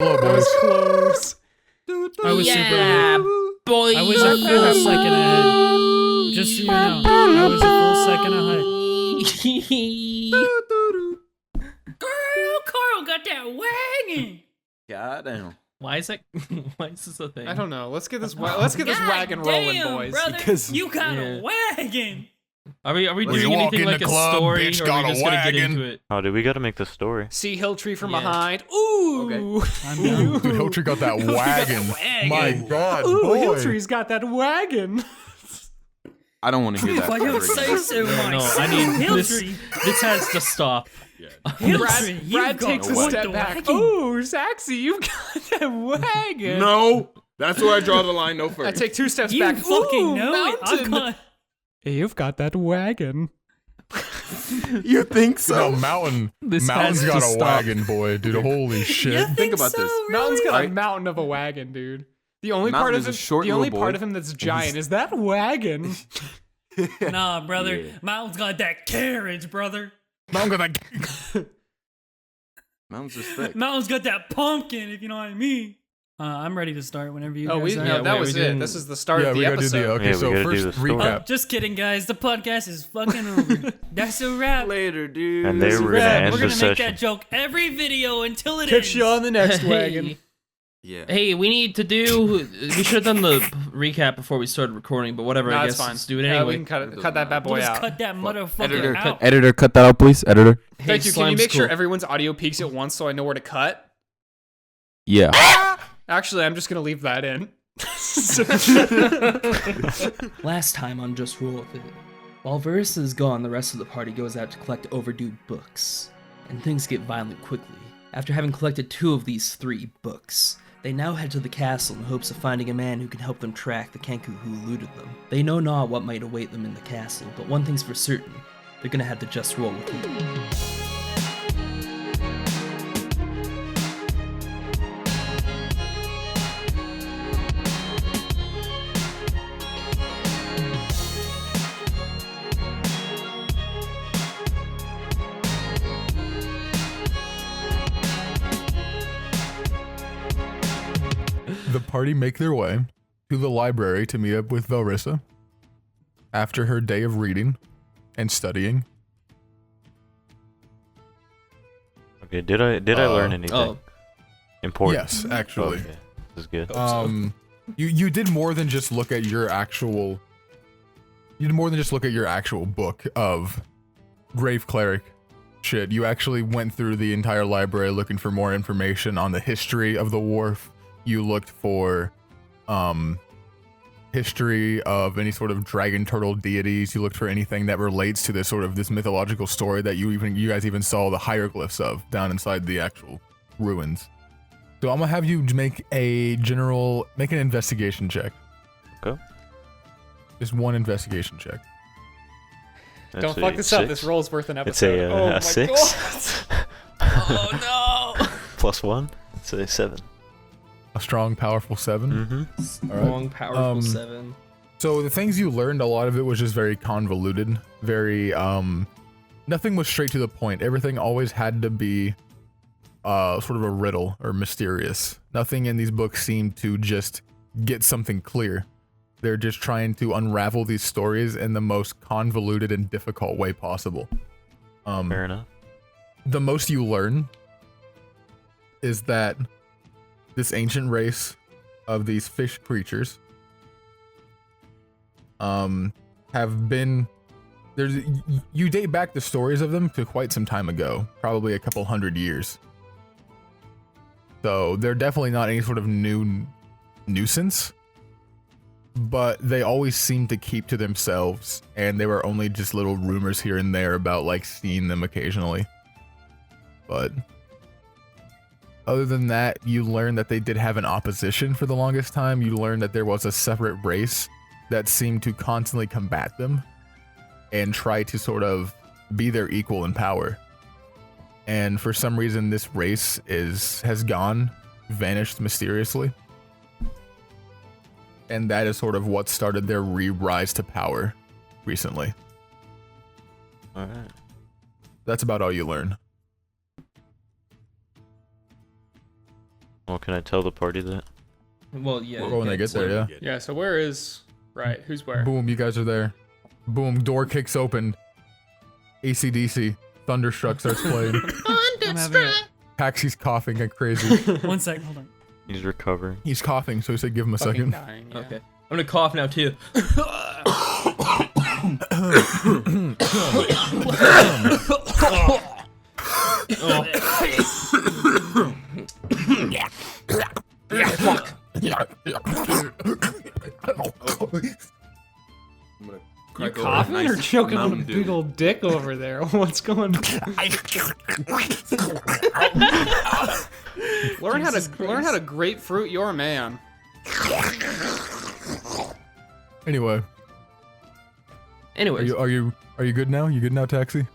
Hello, That was boys. close. I was Yeah, boy. I was a full second ahead. Just so you know, I was a full second ahead. Girl, Carl got that wagon. God damn. Why is this a thing? I don't know. Let's get this wagon rolling, boys. Brother, Because- you got a wagon. Are we When doing you walk anything in like the a club, story, bitch or got are we a just gonna get wagon. into it? Oh, dude, we gotta make the story. See hill tree from Yeah. behind. Ooh. I'm down. Dude, Hiltree got that wagon. My God, Ooh, boy. Hilltree's got that wagon. I don't want to hear that. Why you ever say again. so much? No, I need this. Hilltree. This has to stop. Brad takes a step back. Ooh, Saxy, you got that wagon. No, that's where I draw the line. No I further. take 2 steps You back. fucking Ooh, know it. mountain. I can't. You've got that wagon. You think No, so? Mountain's has got to a stop. wagon, boy. Dude, holy shit. Think about this. Mountain's got a Right. mountain of a wagon, dude. The only Mountain part of is a him, short the only little part boy. of him that's giant is that wagon. Nah, brother. Yeah. Mountain's got that carriage, brother. Mountain got that. Mountain's just thick. Mountain's got that pumpkin, if you know what I mean. I'm ready to start whenever you Oh, guys we are. no, that we was doing- it. This is the start Yeah, of we the gotta do the. episode. Okay, Yeah, we so gotta do first the story. recap. Just kidding, guys. The podcast is fucking over. That's a wrap. Later, dude. And they That's a were gonna wrap. end We're the gonna make session. that joke every video until it Catch ends. you on the next Hey. wagon. Yeah. Hey, we need to do. We should have done the recap before we started recording, but whatever. No, I it's guess fine. let's do it we anyway. can cut that bad boy We'll just out. cut that motherfucker Editor, out. editor, cut that out, please. Editor. Hey, Thank you. Can you make sure Slimecicle. everyone's audio peaks at once so I know where to cut? Yeah. Actually, I'm just gonna leave that in. Last time on Just Roll With It, while Velrissa is gone, the rest of the party goes out to collect overdue books, and things get violent quickly. After having collected 2 of these 3 books, they now head to the castle in hopes of finding a man who can help them track the Kenku who eluded them. They know not what might await them in the castle, but one thing's for certain, they're gonna have to just roll with it. The party make their way to the library to meet up with Velrissa after her day of reading and studying. Okay, did I learn anything Oh, important? Yes, actually. Okay, this is good. You did more than just look at your actual. You did more than just look at your actual book of Grave Cleric shit. You actually went through the entire library looking for more information on the history of the wharf. You looked for history of any sort of dragon turtle deities. You looked for anything that relates to this mythological story that you guys even saw the hieroglyphs of down inside the actual ruins. So I'm gonna have you make an investigation check. Okay. Just one investigation check. Don't That's fuck a this up. 6. This roll's worth an It's episode. Oh my a 6 God. oh no! plus 1. It's a 7. A strong, powerful 7. Mm-hmm. Strong, powerful 7. So the things you learned, a lot of it was just very convoluted. Very, nothing was straight to the point. Everything always had to be sort of a riddle or mysterious. Nothing in these books seemed to just get something clear. They're just trying to unravel these stories in the most convoluted and difficult way possible. Fair enough. The most you learn is that this ancient race of these fish creatures have been you date back the stories of them to quite some time ago, probably a couple hundred years. So they're definitely not any sort of new nuisance, but they always seem to keep to themselves, and they were only just little rumors here and there about like seeing them occasionally. But other than that, you learn that they did have an opposition for the longest time. You learn that there was a separate race that seemed to constantly combat them and try to sort of be their equal in power. And for some reason, this race has vanished mysteriously. And that is sort of what started their re-rise to power recently. Alright. That's about all you learn. Well, can I tell the party that? Well, yeah. Well, when they get there, yeah. Yeah, so where is... Right, who's where? Boom, you guys are there. Boom, door kicks open. AC/DC. Thunderstruck starts playing. I'm having a... Taxi's coughing like crazy. 1 sec, hold on. He's recovering. He's coughing, so he said give him a fucking second. dying, yeah. Okay. I'm gonna cough now too. You coughing or choking on a big old dick over there? What's going on? learn how to grapefruit your man. Anyway, Anyways, are you good now? You good now, Taxi?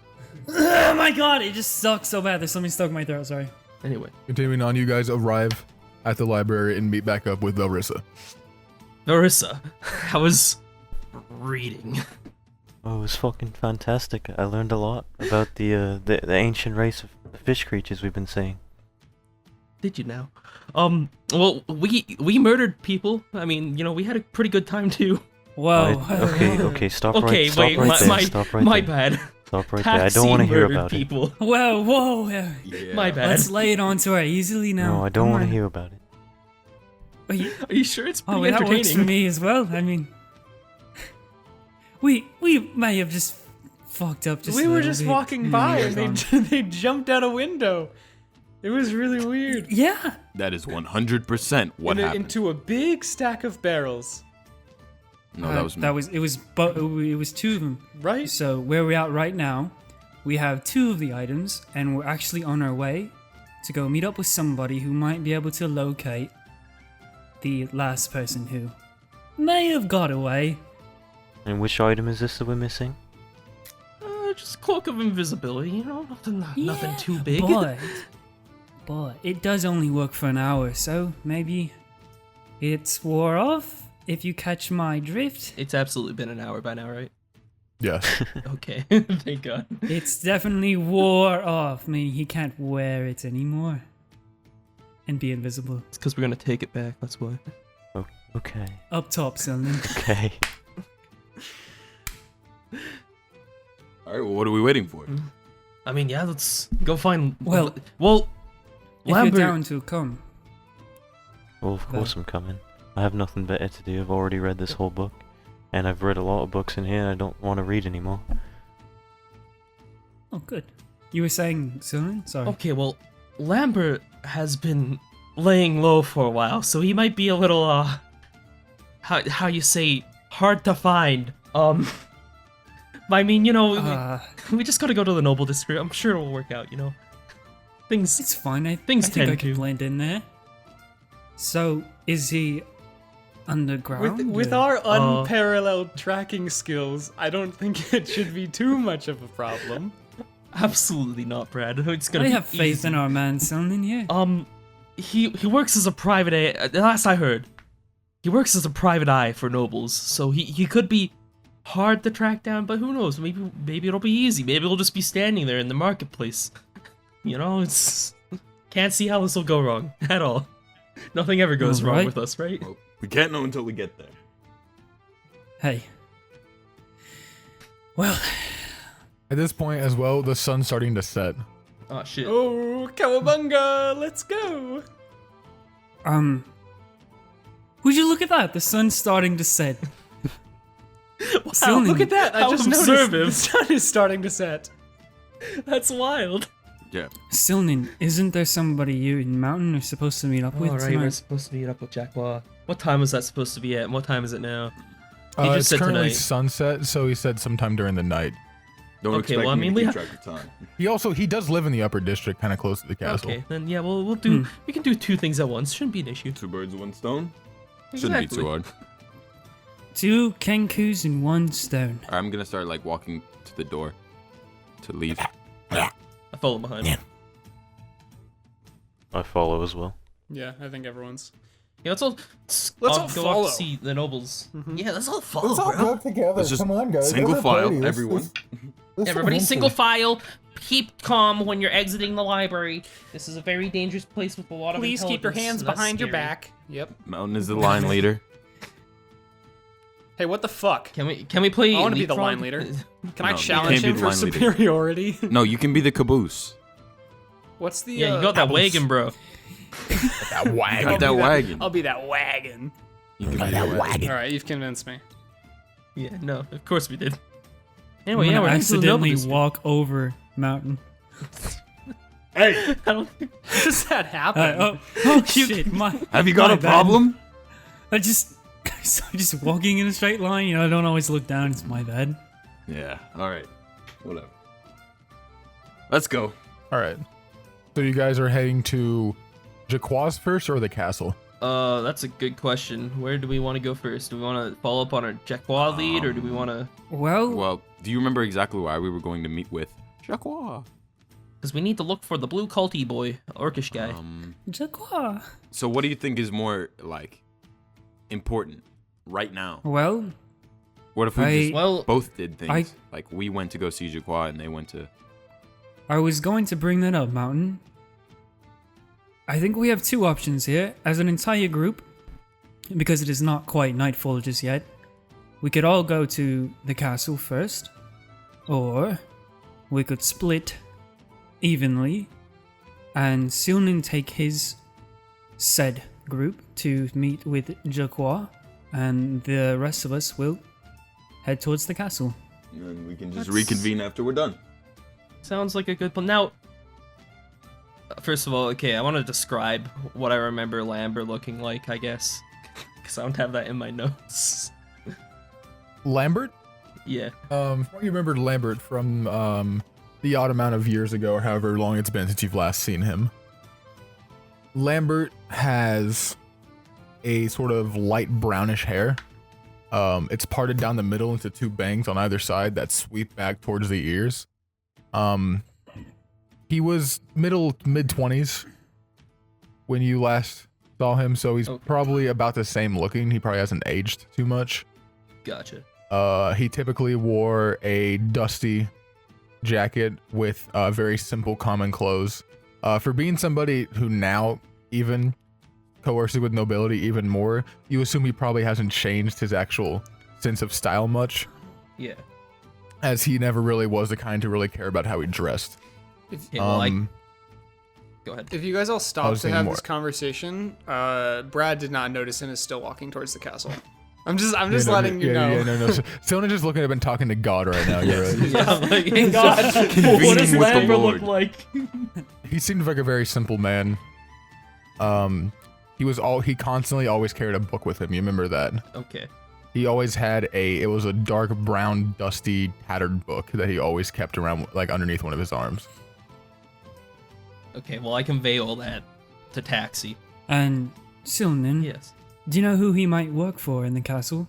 Oh my god, it just sucks so bad. There's something stuck in my throat, sorry. anyway. Continuing on, you guys arrive at the library and meet back up with Velrissa. Velrissa, I was reading. Oh, it was fucking fantastic. I learned a lot about the ancient race of fish creatures we've been seeing. Did you now? Well, we murdered people. I mean, you know, we had a pretty good time too. Whoa. Okay, stop Okay, right, wait, stop right there. my Stop right my there. bad. Stop right there. I don't want to hear murdered about people. Whoa. My bad. Let's lay it onto her easily it. now. No, I don't want to Come hear about it. on. Are you sure it's pretty Oh, that works for entertaining? me as well. I mean, we may have just fucked up just We a were little just bit. walking by and they jumped out a window. It was really weird. Yeah. That is 100% what happened. Into a big stack of barrels, No, that was me. it was two of them. right? So where we're at right now, we have two of the items, and we're actually on our way to go meet up with somebody who might be able to locate the last person who may have got away. And which item is this that we're missing? Just cloak of invisibility. You know, nothing too big. But it does only work for an hour, so maybe it's wore off, if you catch my drift. It's absolutely been an hour by now, right? Yes. Okay, thank God. It's definitely wore off, meaning he can't wear it anymore and be invisible. It's because we're gonna take it back. That's why. Oh, okay. Up top, Selman. Okay. All right, well, what are we waiting for? I mean, yeah, let's go find. Well, If Lambert. you're down to come. Well, of course I'm coming. I have nothing better to do. I've already read this whole book. And I've read a lot of books in here and I don't want to read anymore. Oh, good. You were saying, Selman? Sorry. Okay, well, Lambert has been laying low for a while, so he might be a little how you say, hard to find. I mean, you know, we just gotta go to the Noble District. I'm sure it'll work out, you know. Things. It's fine. I Things think I tend can to. blend in there. So, is he underground? With or- our unparalleled tracking skills, I don't think it should be too much of a problem. Absolutely not, Br'aad. It's gonna I be have faith easy. in our man Selman here. He works as a private eye. The last I heard, he works as a private eye for nobles, so he could be hard to track down, but who knows? Maybe it'll be easy. Maybe it'll just be standing there in the marketplace. You know, it's can't see how this will go wrong at all. Nothing ever goes wrong Alright. with us, right? Well, we can't know until we get there. Hey. Well, At this point as well, the sun's starting to set. Oh shit. Oh, cowabunga! Let's go! would you look at that? The sun's starting to set. Wow, Selman, Look at that! I How just noticed observant. the sun is starting to set. That's wild. Yeah. Selman, isn't there somebody you and Mountain are supposed to meet up with Alright, we're tonight? supposed to meet up with Jacqua. What time was that supposed to be at? And what time is it now? He just It's said currently tonight. sunset, so he said sometime during the night. Don't Okay, expect well, I me mean, to we keep ha- track of time. He does live in the upper district, kind of close to the castle. Okay, then yeah, we'll do. We can do two things at once. Shouldn't be an issue. Two birds with one stone? Shouldn't be too hard. 2 Kenkus and 1 stone. Alright, I'm gonna start like walking to the door to leave. I follow behind. I follow as well. Yeah, I think everyone's Yeah, let's all all go follow. off to see the nobles. Yeah, let's all follow. Let's all bro. go together. Let's just Come on, guys. single Let's file, party. Let's- everyone. let's Everybody, adventure. single file. Keep calm when you're exiting the library. This is a very dangerous place with a lot of Please keep your intelligence, hands so that's behind your scary. back. Yep. Mountain is the line leader. Hey, what the fuck? Can we play? I want to be the leapfrog? line leader. Can I No, you challenge can't be him the for line leader. superiority? No, you can be the caboose. What's the? Yeah, you got that wagon, bro. That You wagon. got that wagon. I'll be that wagon. You can be that wagon. All right, you've convinced me. Yeah, no, of course we did. I'm Anyway, gonna yeah, we're next to the accidentally nobles. walk over Mountain. Hey, I don't think does that happen? Oh shit! Have you got my a bad. problem? I just walking in a straight line. You know, I don't always look down. It's my bad. Yeah. All right. Whatever. Let's go. All right. So you guys are heading to Jaqua's first or the castle? that's a good question. Where do we want to go first? Do we want to follow up on our Jacqua lead, or do we want to? Well, do you remember exactly why we were going to meet with Jacques? Because we need to look for the blue culty boy, orcish guy. Jacqua. So what do you think is more like important right now? Well, What if we just Well, both did things? Like we went to go see Jacques and they went to. I was going to bring that up, Mountain. I think we have two options here. As an entire group, because it is not quite nightfall just yet, we could all go to the castle first, or we could split evenly and Silnin take his said group to meet with Jacqua, and the rest of us will head towards the castle. And we can just That's- reconvene after we're done. sounds like a good plan. Now, first of all, okay, I want to describe what I remember Lambert looking like, I guess. Because I don't have that in my notes. Lambert? Yeah. You remembered Lambert from the odd amount of years ago, or however long it's been since you've last seen him. Lambert has a sort of light brownish hair. It's parted down the middle into two bangs on either side that sweep back towards the ears. He was mid-20s when you last saw him, so he's probably about the same looking. He probably hasn't aged too much. Gotcha. He typically wore a dusty jacket with very simple common clothes. For being somebody who now even coerces with nobility even more, you assume he probably hasn't changed his actual sense of style much, Yeah. as he never really was the kind to really care about how he dressed. Okay, well, go ahead. If you guys all I stop was to thinking have more. this conversation, Br'aad did not notice and is still walking towards the castle. I'm just Yeah, letting you know. Yeah, no. Sona's just looking up and talking to God right now. You're right. Yeah, like, hey, God, what Convening does with the Lambert Lord. look like? He seemed like a very simple man. He constantly always carried a book with him. You remember that? Okay. He always had it was a dark brown, dusty, tattered book that he always kept around, like underneath one of his arms. Okay, well, I convey all that to Taxi. And Silnin, Yes. do you know who he might work for in the castle?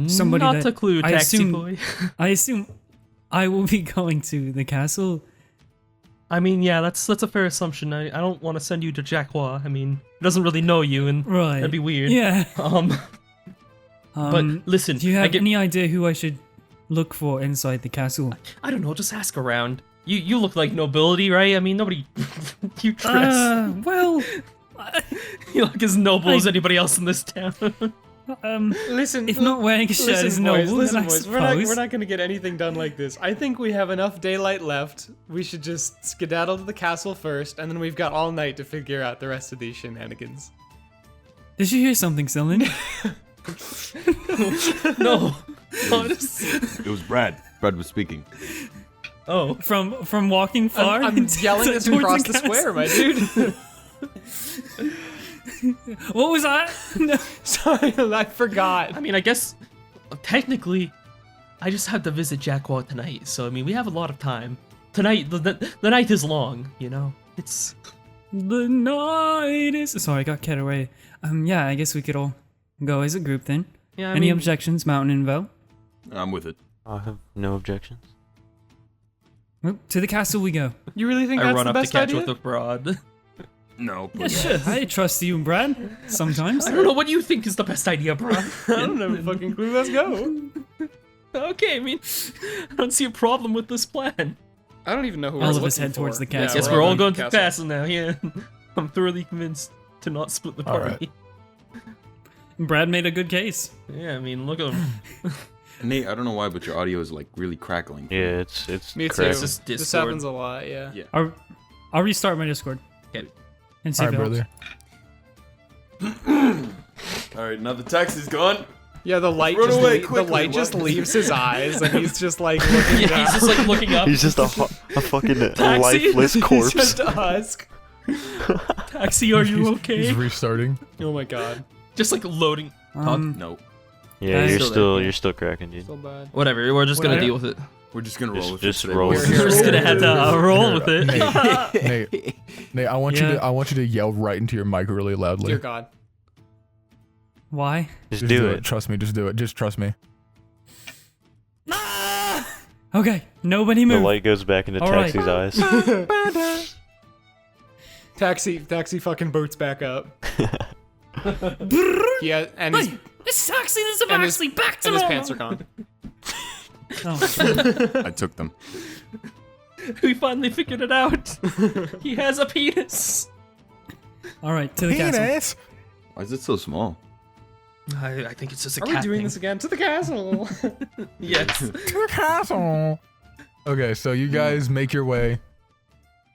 Somebody Not that a clue, I Taxi assume- boy. I assume I will be going to the castle. I mean, yeah, that's a fair assumption. I don't want to send you to Jacqua. I mean, he doesn't really know you, and Right. that'd be weird. Yeah. But listen, do you have I get, any idea who I should look for inside the castle? I don't know, just ask around. You look like nobility, right? I mean, nobody. You dress. Well, You look as noble as anybody else in this town. Listen, if not wearing a shirt is noble, then I boys. suppose. We're not gonna get anything done like this. I think we have enough daylight left. We should just skedaddle to the castle first, and then we've got all night to figure out the rest of these shenanigans. Did you hear something, Silnin? No. It was Br'aad. Br'aad was speaking. Oh. From walking far? I'm yelling this towards across the the square, my dude. What was that? No. Sorry, I forgot. I mean, I guess technically, I just have to visit Jacqua tonight. So I mean, we have a lot of time. Tonight, the night is long. You know, it's. The night is. Sorry, I got carried away. Yeah, I guess we could all go as a group then. Yeah. Any objections, Mountain and Vel? I'm with it. I have no objections. Well, to the castle we go. You really think I that's run the up to best catch idea? with a Br'aad. No. Yeah, sure. I trust you, Brad. Sometimes. I don't know what you think is the best idea, bro. I don't have a fucking clue. Let's go. Okay, I mean, I don't see a problem with this plan. I don't even know who All we're of us looking head towards for. the castle. Guess we're all going to the castle now, yeah. I'm thoroughly convinced to not split the All party. Brad made a good case. Yeah, I mean, look at him. Nate, I don't know why, but your audio is like really crackling. Yeah, it's Me too. cracked. This This Discord. happens a lot, yeah. I'll restart my Discord. Okay. And see All if right, it helps. brother. All right, now the taxi's gone. Yeah, the light Run just away the quickly, light just what? leaves his eyes, and he's just like looking Yeah, down. he's just like looking up. He's just a fucking Taxi? lifeless corpse. Just a husk. Taxi, are you okay? He's restarting. Oh my god. Just like loading. No, Yeah, Guys, you're still cracking, dude. So bad. Whatever, we're just gonna Whatever. deal with it. we're just gonna roll with Just it. today, roll. boys. We're just gonna have to roll with it. Nate, I want Yeah. I want you to yell right into your mic really loudly. Dear God. Why? Just do it. Trust me. Just do it. Just trust me. Okay, nobody The move. light goes back into All right. Taxi's eyes. Taxi fucking boots back up. Yeah, and his, Hey, this taxi is and his- actually back to and his normal. pants are gone. Oh, I took them. We finally figured it out. He has a penis. all right, to the castle. Penis. Why is it so small? I think it's just a Are cat we doing thing. this again? To the castle. Yes. To the castle. Okay, so you guys make your way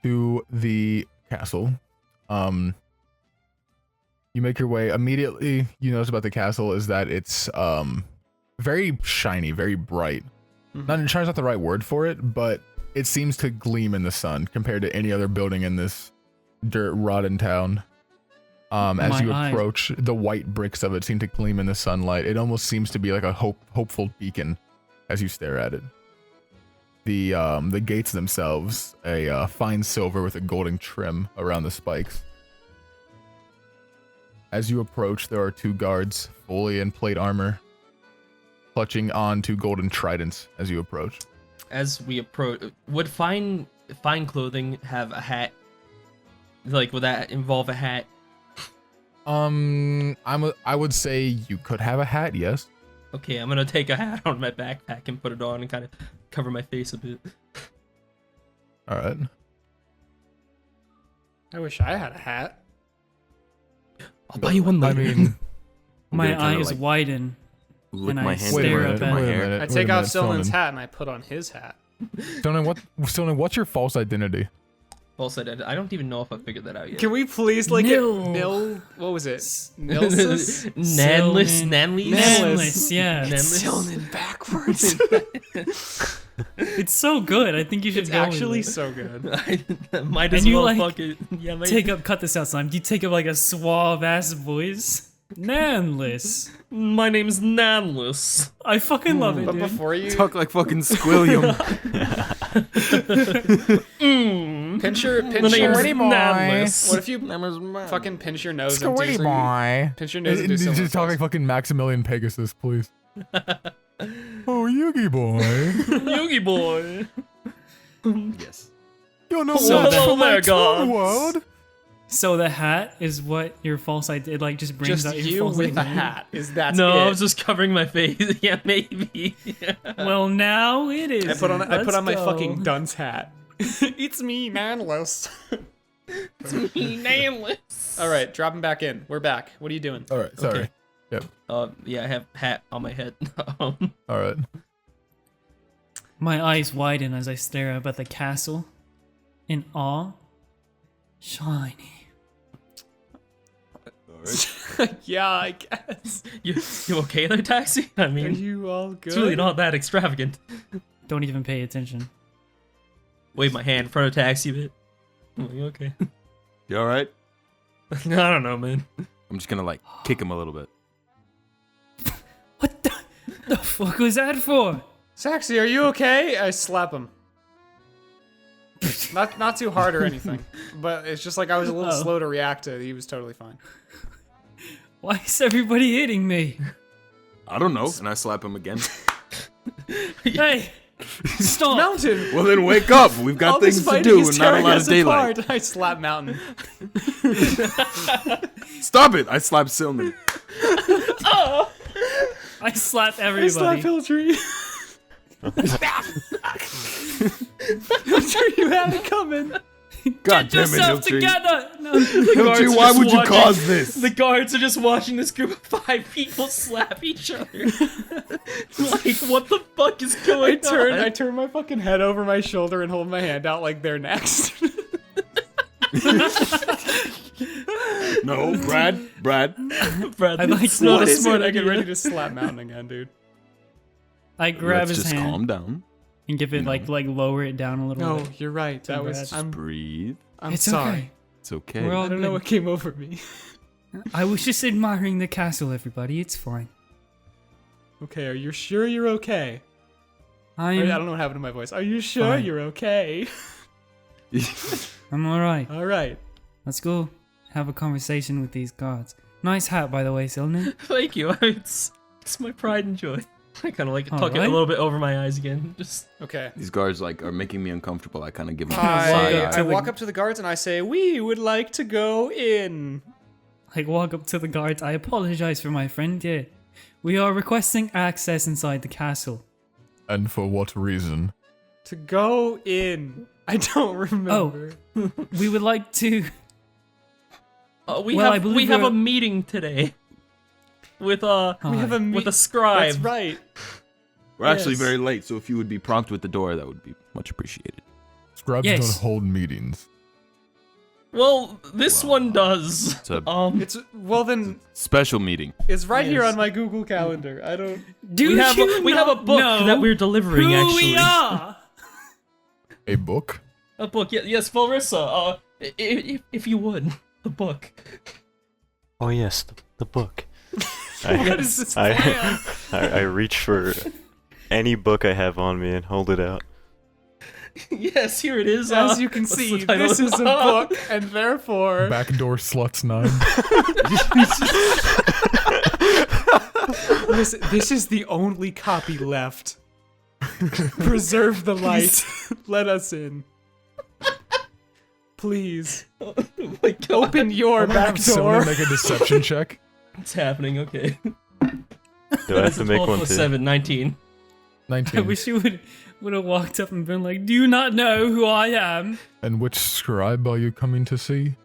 to the castle. You make your way immediately. You notice about the castle is that it's very shiny, very bright. Shine's not the right word for it, but it seems to gleam in the sun compared to any other building in this dirt rotten town. As My you eye. approach, the white bricks of it seem to gleam in the sunlight. It almost seems to be like a hopeful beacon as you stare at it. The gates themselves, a fine silver with a golden trim around the spikes. As you approach, there are two guards, fully in plate armor, clutching on to golden tridents as you approach. As we approach, would fine clothing have a hat? Like, would that involve a hat? I would say you could have a hat, yes. Okay, I'm gonna take a hat on my backpack and put it on and kind of cover my face a bit. All right. I wish I had a hat. I'll buy you one I later. mean, My gonna kinda, eyes like, widen. Lick And my I hand wait a stare into up minute. at my Wait a hair. minute. I wait a take off minute, Sylvan's Stonen. hat and I put on his hat. Stonen, what's your false identity? False identity. I don't even know if I figured that out yet. Can we please like Nil. get Nil? What was it? Nilsis? Nanless, Nanless, Nanless. yeah. Nanless. backwards. It's so good. I think you should It's go with actually it. so good. I might as And you, well like, fuck it. Yeah, might Cut this out, Slime. You take up like a suave ass voice. Nanless. My name's Nanless. I fucking love it, But dude. before you Talk like fucking Squilliam. pinch your My name's Nanless. What if you fucking pinch your nose and do Squirty some- boy. pinch your nose and do Sylvan's Just talk voice? like fucking Maximilian Pegasus, please. Oh, Yugi boy. Yugi boy. Yes. You know So what's the- from my there, gods. world? So the hat is what your false identity, it like just brings Just out your you false with a identity. hat. Is that No, it? I was just covering my face. Yeah, maybe. Well, now it is. I put on Let's my go. fucking dunce hat. It's me, Nanless. Nameless. All right, drop him back in. We're back. What are you doing? All right, sorry. Okay. Yeah, I have hat on my head. All right. My eyes widen as I stare up at the castle. In awe. Shiny. Yeah, I guess. you okay there, Taxi? I Are mean, you all good? it's really not that extravagant. Don't even pay attention. Wave my hand in front of Taxi a bit. I'm like, okay. You all right? I don't know, man. I'm just gonna like kick him a little bit. What the fuck was that for? Saxy, are you okay? I slap him. Not too hard or anything, but it's just like I was a little Oh. slow to react to it. He was totally fine. Why is everybody hitting me? I don't know. And I slap him again. Hey, Stop! Mountain! Well, then wake up. We've got All this things to fighting do is and not a tearing lot of us daylight. apart. I slap Mountain. Stop it! I slapped Silman. I slap I everybody. slap Hilltree. Hilltree, you had it coming. God Get damn it, yourself Hilltree. together! No. Hilltree, why would you cause this? The guards are just watching this group of 5 people slap each other. Like, what the fuck is going on? I turn my fucking head over my shoulder and hold my hand out like they're next. No, Br'aad. Br'aad, I like it's not What a is smart it? I get idea. ready to slap Mountain again, dude. I grab Let's his just hand calm down. and give it like lower it down a little No, bit. you're right. That was. Br'aad. Breathe. I'm It's sorry. okay. It's okay. We're all I don't know good. what came over me. I was just admiring the castle, everybody. It's fine. Okay, are you sure you're okay? I I am. don't know what happened to my voice. Are you sure Fine. you're okay? I'm all right. All right. Let's go have a conversation with these guards. Nice hat, by the way, Silman. Thank you. It's my pride and joy. I kind of like tuck it a Alright. little bit over my eyes again. Just Okay. These guards like are making me uncomfortable. I kind of give them a Walk side up eye. to I the- walk up to the guards and I say, "We would like to go in." Like, walk up to the guards. I apologize for my friend here. We are requesting access inside the castle. And for what reason? To go in. I don't remember. We would like to. we Well, I have believe a we're- meeting today with We have a with a That's scribe. right. We're actually Yes. very late, so if you would be prompt with the door, that would be much appreciated. Scribes Yes. don't hold meetings. Well, this one does. It's a It's well then. special meeting. It's right here Yes. on my Google Calendar. I don't. Do we have you we have a not book know that we're delivering. who Actually, we are? A book? a book. Yes, Velrissa. If you would, the book. Oh yes, the book. What is this plan? I reach for any book I have on me and hold it out. Yes, here it is. As you can what's see, the title? this is a book, and therefore. Backdoor Sluts 9. This is the only copy left. Preserve the light. Let us in. Please. Oh my God. Open your back Someone door. make a deception check. It's happening. Okay. Do I have to make 12 one plus too? 7, 19. 19. I wish you would have walked up and been like, "Do you not know who I am?" And which scribe are you coming to see?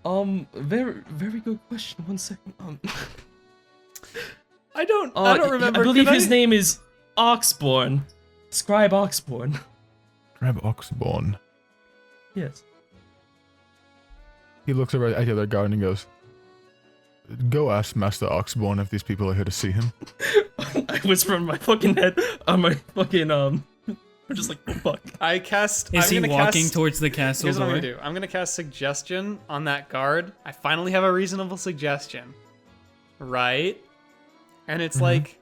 Very good question. One second. I don't remember. I believe Could his name is Oxborn. Scribe Oxborn. Scribe Oxborn. Yes. He looks over at the other guard and goes, "Go ask Master Oxborn if these people are here to see him." I whisper in my fucking head on my fucking I'm just like, oh, fuck. I cast. Is I'm he gonna walking cast, towards the castle Here's what I'm door? gonna do. I'm gonna cast suggestion on that guard. I finally have a reasonable suggestion. Right? And it's like,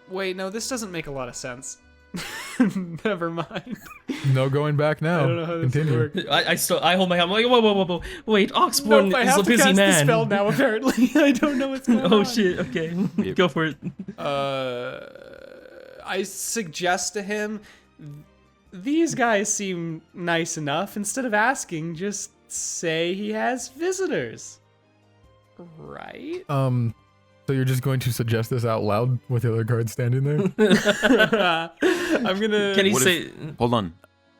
wait, no, this doesn't make a lot of sense. Never mind. No going back now. I don't know how this Continue. would work. I hold my hand. I'm like, whoa. Wait, Oxborn Nope, I is have a to busy cast the man. spell now. Apparently, I don't know what's going on. Oh shit. Okay, go for it. I suggest to him, these guys seem nice enough. Instead of asking, just say he has visitors. Right? So you're just going to suggest this out loud with the other guard standing there? I'm gonna. Can he What say? Hold on.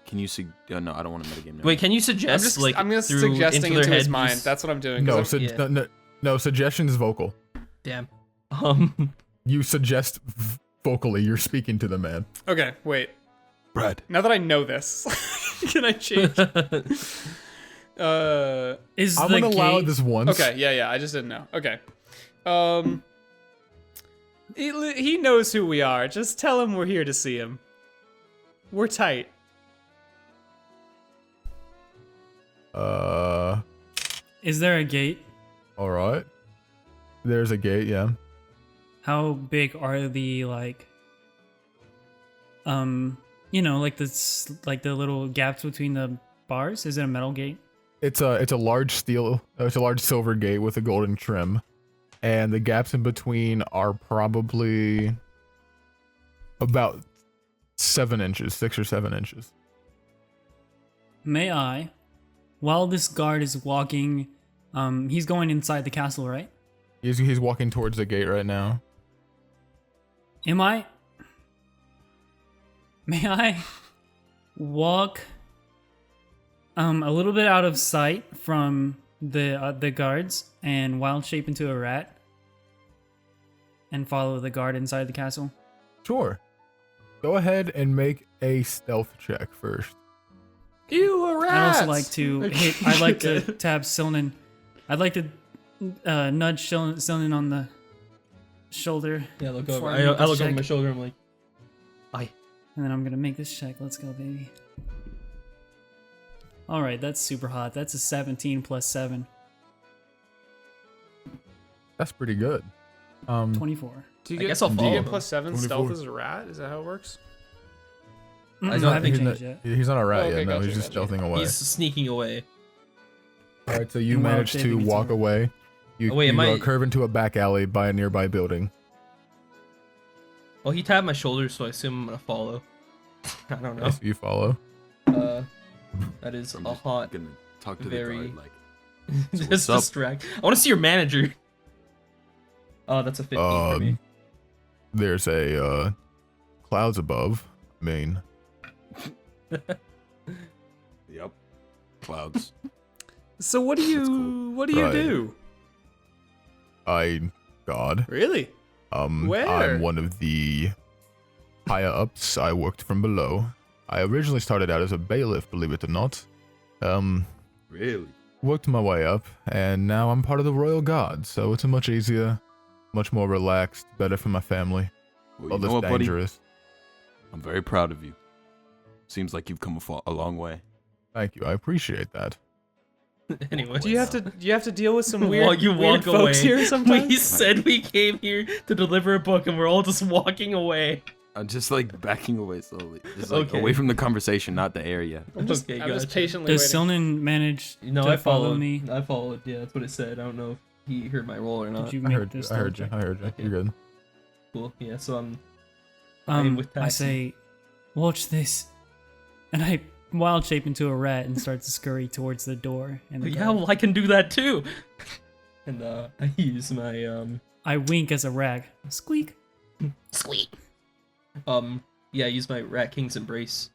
Can you no, I don't want to metagame now. Wait, can you suggest I'm gonna through suggesting into into their his head? mind. That's what I'm doing. 'cause No, I'm- no, suggestions vocal. Damn. You suggest vocally. You're speaking to the man. Okay, wait. Br'aad. Now that I know this, can I change? Is I'm the gonna allow gate- this once. Okay, yeah, I just didn't know. Okay. He knows who we are. Just tell him we're here to see him. We're tight. Is there a gate? All right. There's a gate. Yeah. How big are the like? Like the little gaps between the bars. Is it a metal gate? It's a large it's a large silver gate with a golden trim, and the gaps in between are probably About 7 inches, 6 or 7 inches. May I, while this guard is walking, he's going inside the castle, right? He's walking towards the gate right now. May I walk a little bit out of sight from the guards and wild shape into a rat and follow the guard inside the castle? Sure. Go ahead and make a stealth check first. Ew, a rat! I'd also like to hit. I'd like to tap Silnan. I'd like to nudge Silnan on the shoulder. Yeah, look before over. I make I this look over check. my shoulder. I'm like, aye. And then I'm gonna make this check. Let's go, baby. All right, that's super hot. That's a 17 plus 7, That's pretty good. 24. Do you I get, guess I'll do you follow get him. plus 7 24. stealth as a rat? Is that how it works? I don't haven't think changed yet. He's not a rat Oh, okay, yet. No, gotcha, he's just gotcha. stealthing away. He's sneaking away. All right, so you And wild manage to shaping into walk a- away. You, Oh, wait, am I- curve into a back alley by a nearby building. Well, he tapped my shoulder, so I assume I'm gonna follow. I don't know. Yes, you follow. That is I'm a just hot. gonna talk to very- the guard like, Just what's up? distract. I want to see your manager. Oh, that's a 15 for me. There's a clouds above. I mean, yep, clouds. So what do That's cool. what do you Right. do? God. Really? Where? I'm one of the higher ups. I worked from below. I originally started out as a bailiff, believe it or not. Really? Worked my way up, and now I'm part of the royal guard. So it's a much easier, much more relaxed, better for my family. Well, All you this know what, buddy? dangerous. I'm very proud of you. Seems like you've come a long way. Thank you. I appreciate that. Anyway, Do you have to deal with some weird, While you weird walk folks away, here sometimes? we said we came here to deliver a book, and we're all just walking away. I'm just like backing away slowly, just like Okay. away from the conversation, not the area. I'm just Okay, patiently Does waiting. Silnan manage No, to I follow followed. me? I followed. Yeah, that's what it said. I don't know if he heard my roll or not. Did you I make heard you. this? I heard you. check? I heard you. Okay. You're good. Cool. Yeah. So I'm with I Taxi. say, watch this, and I wild shape into a rat and start to scurry towards the door. And the Yeah, guard. well, I can do that too. And I use my I wink as a rag. Squeak. squeak. Yeah, I use my Rat King's Embrace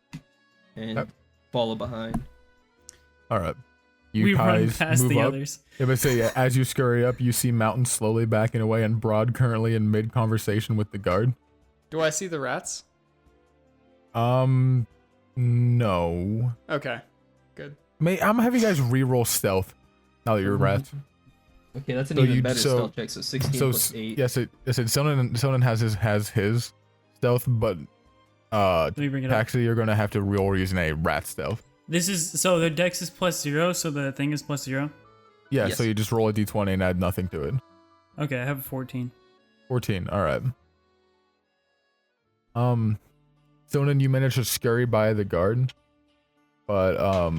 and Yep. follow behind. All right. You We run guys past move the up. others. If I say, as you scurry up, you see Mountain slowly backing away and Br'aad currently in mid-conversation with the guard. Do I see the rats? No. Okay, good. I'm gonna have you guys re-roll stealth now that you're rats. Okay, that's an So even you- better so- stealth check. So 16 So plus 8. yes, it Sonnen has his stealth, but Let me bring it up. Taxi, you're gonna have to roll using a rat stealth. This is so the dex is +0, so the thing is +0. Yeah, Yes. so you just roll a d20 and add nothing to it. Okay, I have a 14. 14. All right. Sonnen, you managed to scurry by the guard, but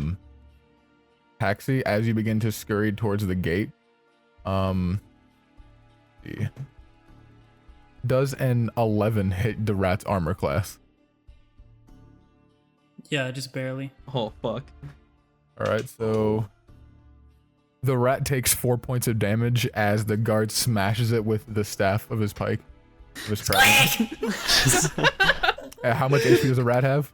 Taxi, as you begin to scurry towards the gate, see. Does an 11 hit the rat's armor class? Yeah, just barely. Oh fuck. All right, so the rat takes 4 points of damage as the guard smashes it with the staff of his pike. Of his trident. How much HP does a rat have?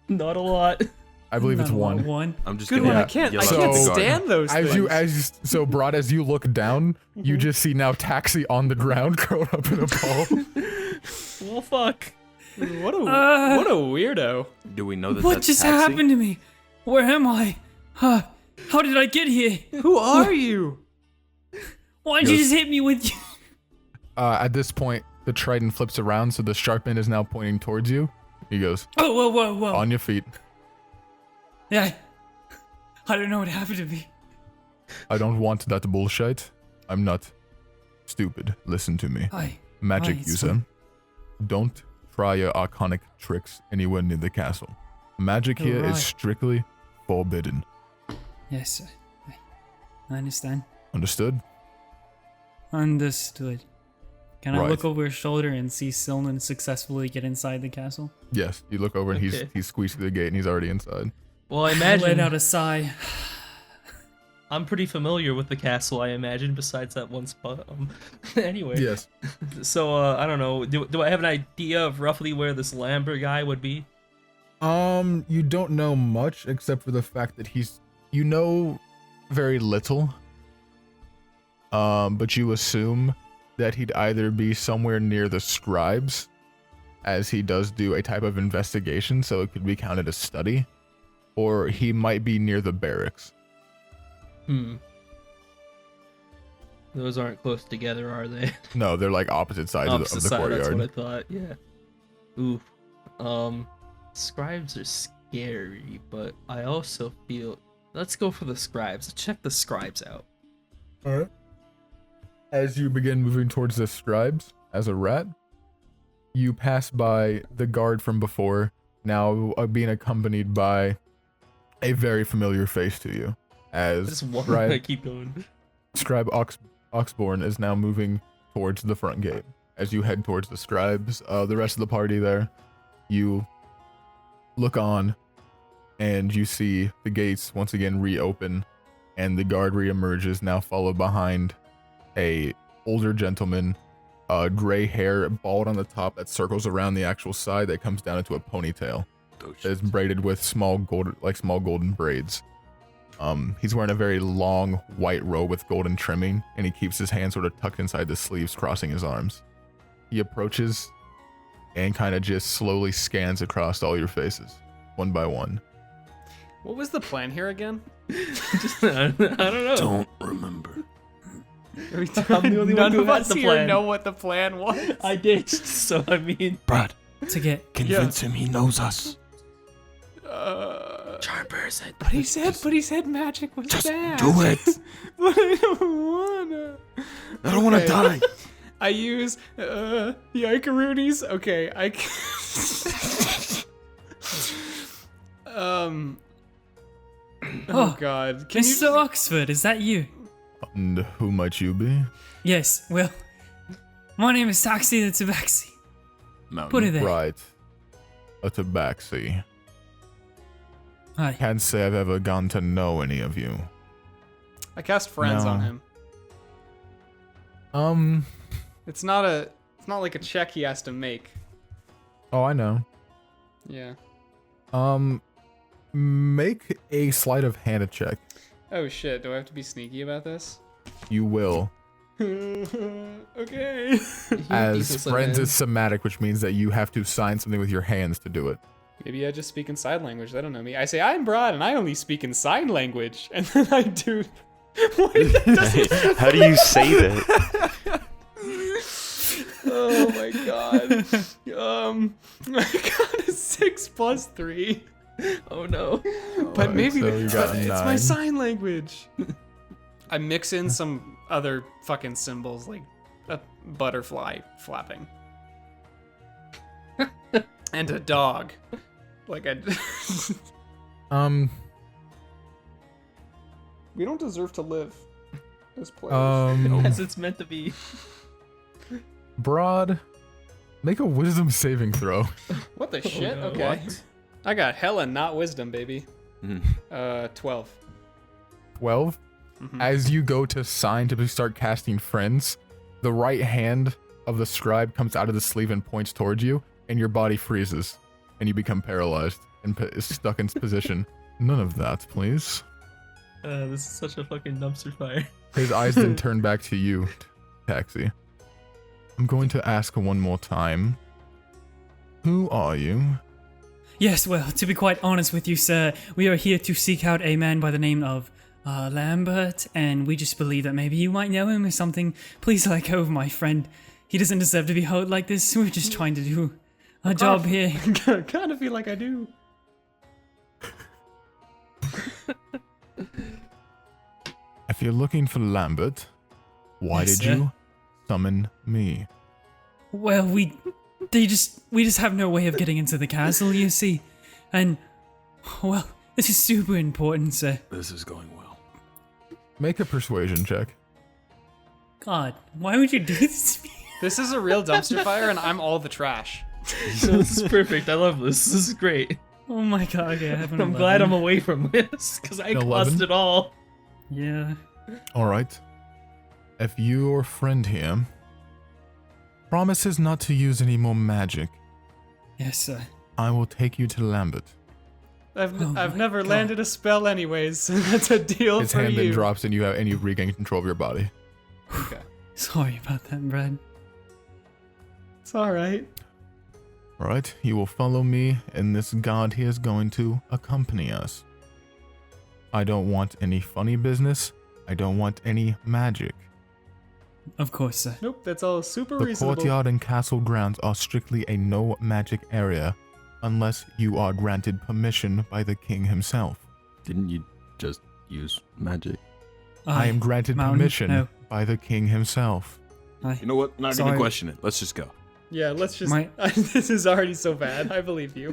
Not a lot. I believe it's Not a lot, 1. One. I'm just Good gonna one. I Yeah. can't yell So- out to the guard. stand those things. So Br'aad, as you look down, you just see now Taxi on the ground, curled up in a ball. Well, fuck. What a weirdo. Do we know that What that's just Taxi? happened to me? Where am I? How did I get here? Who are you? Why'd you Yes. just hit me with you? At this point, the trident flips around, so the sharp end is now pointing towards you. He goes, Oh, whoa, whoa, whoa. on your feet. Yeah. I don't know what happened to me. I don't want that bullshit. I'm not stupid. Listen to me. Hi. Magic Hi, user. Don't try your arcanic tricks anywhere near the castle. Magic here Alright. is strictly forbidden. Yes, I understand. Understood? Understood. Can I Right. look over his shoulder and see Silman successfully get inside the castle? Yes, you look over and Okay. he's squeezed through the gate and he's already inside. Well, I I let imagine out a sigh. I'm pretty familiar with the castle. I imagine, besides that one spot. Anyway. Yes. So I don't know. Do I have an idea of roughly where this Lambert guy would be? You don't know much except for the fact that you know very little. But you assume that he'd either be somewhere near the scribes, as he does do a type of investigation, so it could be counted as study, or he might be near the barracks. Those aren't close together, are they? No, they're like opposite sides Opposite of the side, courtyard. that's what I thought. Yeah. Ooh. Scribes are scary, but I also feel. Let's go for the scribes. Check the scribes out. Alright. As you begin moving towards the scribes, as a rat, you pass by the guard from before, now being accompanied by a very familiar face to you. As Just one. Scribe, Keep going. Scribe Oxborn is now moving towards the front gate. As you head towards the scribes, the rest of the party there, you look on and you see the gates once again reopen and the guard reemerges, now followed behind a older gentleman, gray hair, bald on the top that circles around the actual side that comes down into a ponytail. That is braided with small golden braids. He's wearing a very long white robe with golden trimming, and he keeps his hands sort of tucked inside the sleeves, crossing his arms. He approaches and kind of just slowly scans across all your faces, one by one. What was the plan here again? I don't know. Don't remember. I'm the only one None who of had us the here plan. know what the plan was. I did. So I mean. Br'aad, To get convince him he knows us. Charm person. But he said magic was Just bad. do it. But I don't wanna. I don't want to Okay. die. I use the Icarunis. Okay, Oh God! Can Mr. Oxford, is that you? And who might you be? Yes, well, my name is Taxi the Tabaxi. Put it there. Right. A tabaxi. Hi. Can't say I've ever gotten to know any of you. I cast friends No. on him. It's not like a check he has to make. Oh, I know. Yeah. Make a sleight of hand check. Oh shit! Do I have to be sneaky about this? You will. Okay. As friends is somatic, which means that you have to sign something with your hands to do it. Maybe I just speak in sign language. They don't know me. I say I'm Br'aad and I only speak in sign language, and then I do. Wait, that doesn't. How do you say that? Oh my god. I got a 6 + 3. Oh no. But maybe so you got a it's my 9. sign language. I mix in some other fucking symbols like a butterfly flapping. And a dog. Like I We don't deserve to live as players. As it's meant to be. Br'aad, make a wisdom saving throw. What the shit? no. Okay. What? I got hella not wisdom, baby. Mhm. 12. 12. As you go to sign to start casting friends, the right hand of the scribe comes out of the sleeve and points towards you, and your body freezes, and you become paralyzed and is stuck in position. None of that, please. This is such a fucking dumpster fire. His eyes then turn back to you, Taxi. I'm going to ask one more time. Who are you? Yes, well, to be quite honest with you, sir, we are here to seek out a man by the name of Lambert, and we just believe that maybe you might know him or something. Please let go of my friend. He doesn't deserve to be held like this. We're just trying to do our job here. Kind of feel like I do. If you're looking for Lambert, why Yes, did sir. you summon me? Well, we just have no way of getting into the castle, you see. And, well, this is super important, sir. This is going well. Make a persuasion check. God, why would you do this to me? This is a real dumpster fire, and I'm all the trash. So this is perfect. I love this. This is great. Oh my god, okay, I have an I'm 11. glad I'm away from this because I 11? caused it all. Yeah. All right. If your friend here promises not to use any more magic, Yes, sir. I will take you to Lambert. I've Oh my never God. landed a spell anyways, so that's a deal His for hand then you. drops and you regain control of your body. Okay. Sorry about that, Br'aad. It's alright. All right, you will follow me, and this god here is going to accompany us. I don't want any funny business. I don't want any magic. Of course, sir. Nope, that's all super The reasonable. courtyard and castle grounds are strictly a no magic area, unless you are granted permission by the king himself. Didn't you just use magic? I am granted Mountain? permission No. by the king himself. You know what? Not Sorry. gonna question it. Let's just go. Yeah, let's just. My- This is already so bad. I believe you.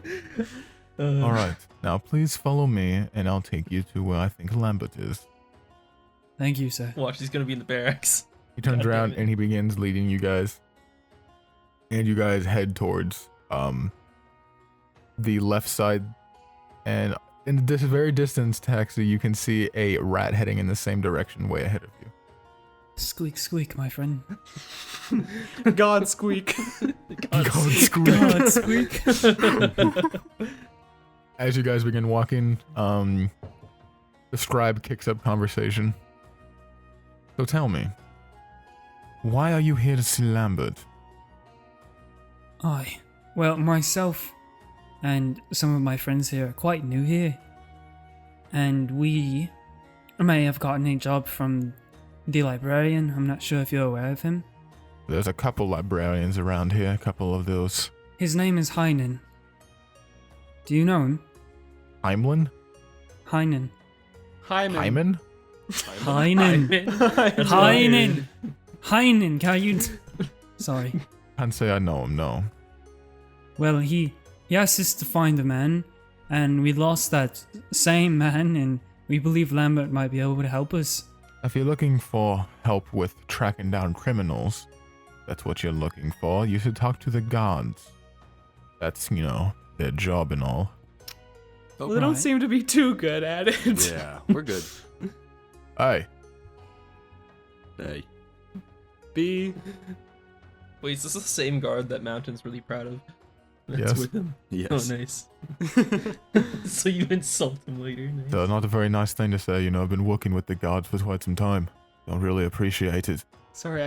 All right, now please follow me, and I'll take you to where I think Lambert is. Thank you, sir. Watch, he's gonna be in the barracks. He turns God damn around it. and he begins leading you guys. And you guys head towards the left side. And in this very distance, Taxi, you can see a rat heading in the same direction way ahead of you. Squeak, squeak, my friend. God squeak. God, squeak. God, squeak. As you guys begin walking, the scribe kicks up conversation. So tell me, why are you here to see Lambert? Well, myself and some of my friends here are quite new here. And we may have gotten a job from the librarian. I'm not sure if you're aware of him. There's a couple librarians around here, a couple of those. His name is Heinen. Do you know him? Heimlin? Heinen. Hyman. Hyman? Heinen. Heinen. Heinen. Can you... Sorry. Can't say I know him, no. Well, he asked us to find a man, and we lost that same man, and we believe Lambert might be able to help us. If you're looking for help with tracking down criminals, that's what you're looking for, you should talk to the guards. That's, their job and all. Well, they don't Right. seem to be too good at it. Yeah, we're good. Hey, Hey. B. Wait, is this the same guard that Mountain's really proud of? That's Yes. with him. Yes. Oh, nice. So you insult him later. Nice. so not a very nice thing to say, I've been working with the guards for quite some time. Don't really appreciate it. Sorry,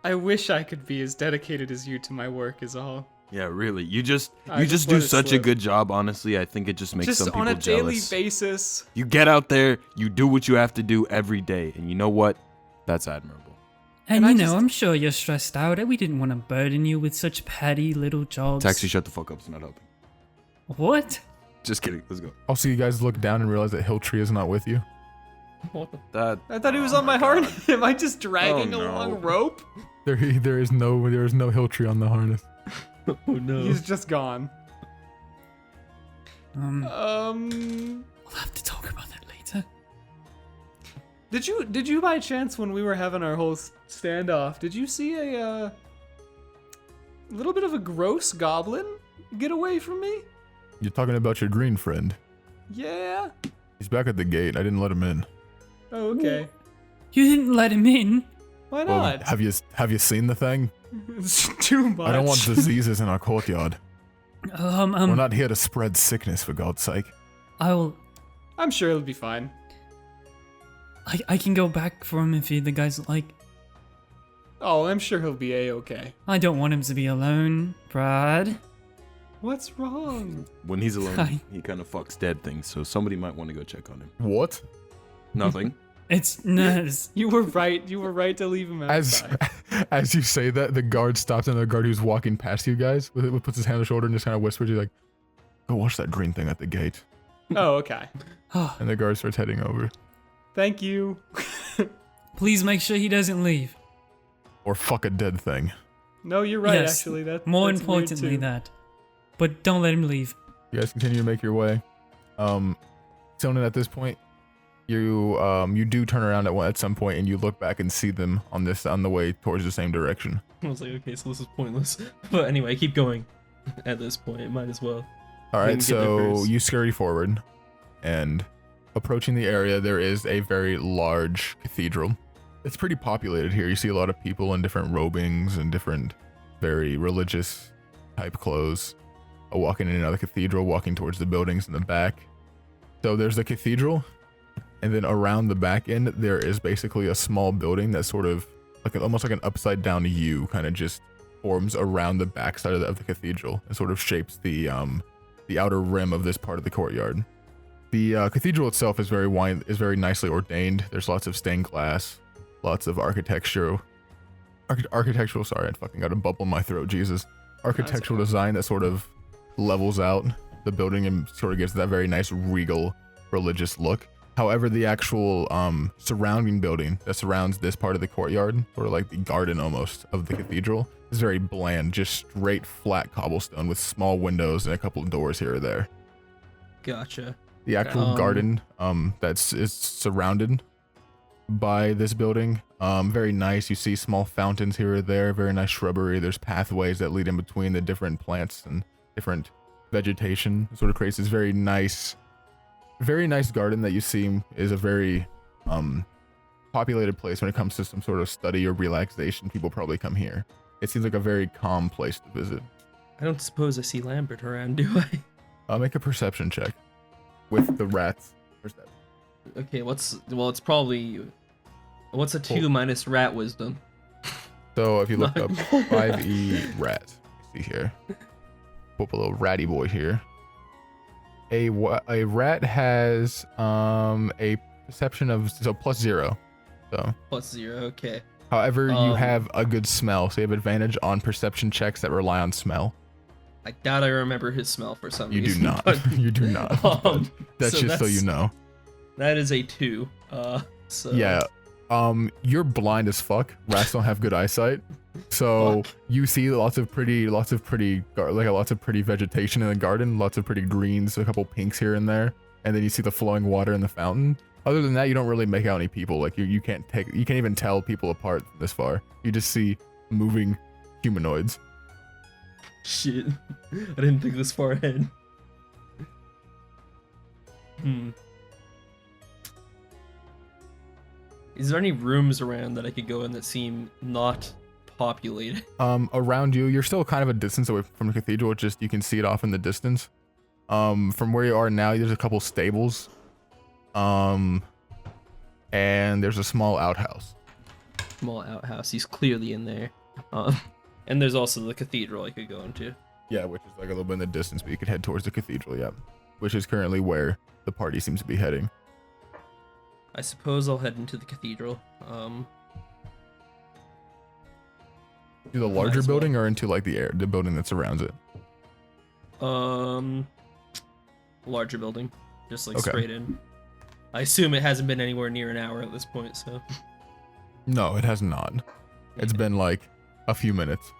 I wish I could be as dedicated as you to my work is all. Yeah, really. You just I just do let it such a slip. good job, honestly. I think it just makes Just some people on a daily jealous. basis. You get out there, you do what you have to do every day, and you know what? That's admirable. And And you I know, just- I'm sure you're stressed out. We didn't want to burden you with such petty little jobs. Taxi, shut the fuck up. It's not helping. What? Just kidding. Let's go. Also, you guys look down and realize that Hilltree is not with you. What the That. I thought he was oh on my God. harness. Am I just dragging Oh, a no. long rope? There is no Hilltree on the harness. Oh no. He's just gone. We'll Um, have to talk about that later. did you by chance when we were having our whole standoff, did you see a little bit of a gross goblin get away from me? You're talking about your green friend. Yeah. He's back at the gate. I didn't let him in. Oh, okay. You didn't let him in. Why Well, not? have you seen the thing? It's too much. I don't want diseases in our courtyard. We're not here to spread sickness, for God's sake. I'm sure it'll be fine. I can go back for him if the guys like. Oh, I'm sure he'll be a-okay. I don't want him to be alone, Br'aad. What's wrong? When he's alone, Hi. he kind of fucks dead things, so somebody might want to go check on him. What? Nothing. It's Nez. You were right. You were right to leave him As outside. as you say that, the guard stops, and the guard who's walking past you guys puts his hand on the shoulder and just kind of whispers, he's like, "Go watch that green thing at the gate." Oh, okay. And the guard starts heading over. Thank you. Please make sure he doesn't leave. Or fuck a dead thing. No, you're right. Yes, Actually, More that's weird, importantly, too. that. But don't let him leave. You guys continue to make your way. Sonan, at this point, you do turn around at some point and you look back and see them on the way towards the same direction. I was like, okay, so this is pointless. But anyway, keep going. At this point, might as well. All We right, can get there so first. you scurry forward, and approaching the area, there is a very large cathedral. It's pretty populated here. You see a lot of people in different robings and different very religious type clothes, walking in and out of the cathedral, walking towards the buildings in the back. So there's the cathedral, and then around the back end, there is basically a small building that's sort of like almost like an upside down U, kind of just forms around the backside of the cathedral and sort of shapes the outer rim of this part of the courtyard. The cathedral itself is very nicely ordained. There's lots of stained glass, lots of architectural. Sorry, I fucking got a bubble in my throat. Jesus, architectural design that sort of levels out the building and sort of gives that very nice regal religious look. However, the actual surrounding building that surrounds this part of the courtyard, sort of like the garden almost of the cathedral, is very bland, just straight flat cobblestone with small windows and a couple of doors here or there. Gotcha. The actual garden is surrounded by this building, very nice. You see small fountains here or there, very nice shrubbery. There's pathways that lead in between the different plants and different vegetation. It sort of creates this very nice garden that you see is a very populated place when it comes to some sort of study or relaxation. People probably come here. It seems like a very calm place to visit. I don't suppose I see Lambert around, do I? Make a perception check with the rats. Perception. Okay, it's probably... What's a 2 minus rat wisdom? So if you look up 5e rat, see here. Pull up a little ratty boy here. A rat has a perception of +0. So +0, okay. however, you have a good smell, so you have advantage on perception checks that rely on smell. I doubt I remember his smell for some You reason. do not. but- You do not. That's so just so you know. That is a 2. So Yeah. You're blind as fuck. Rats don't have good eyesight. So you see lots of pretty vegetation in the garden, lots of pretty greens, a couple pinks here and there, and then you see the flowing water in the fountain. Other than that, you don't really make out any people. Like you can't even tell people apart this far. You just see moving humanoids. Shit. I didn't think this far ahead. Is there any rooms around that I could go in that seem not populated? Around you, you're still kind of a distance away from the cathedral. Just you can see it off in the distance. From where you are now, there's a couple stables. And there's a small outhouse. Small outhouse. He's clearly in there. And there's also the cathedral I could go into. Yeah, which is like a little bit in the distance, but you could head towards the cathedral, yeah. Which is currently where the party seems to be heading. I suppose I'll head into the cathedral. To the larger as well. building or into like the building that surrounds it? Larger building. Just like Okay. straight in. I assume it hasn't been anywhere near an hour at this point, so. No, it has not. It's been like a few minutes.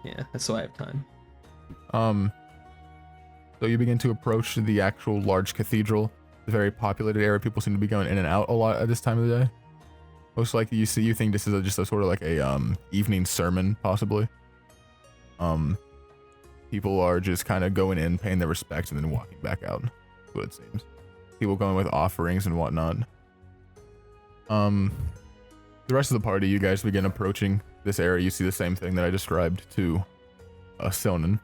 Yeah, that's why I have time. So you begin to approach the actual large cathedral. It's a very populated area. People seem to be going in and out a lot at this time of the day. Most likely you think this is just a sort of like a evening sermon, possibly. People are just kind of going in, paying their respects, and then walking back out. That's what it seems. People going with offerings and whatnot. The rest of the party, you guys begin approaching this area. You see the same thing that I described to Silnan.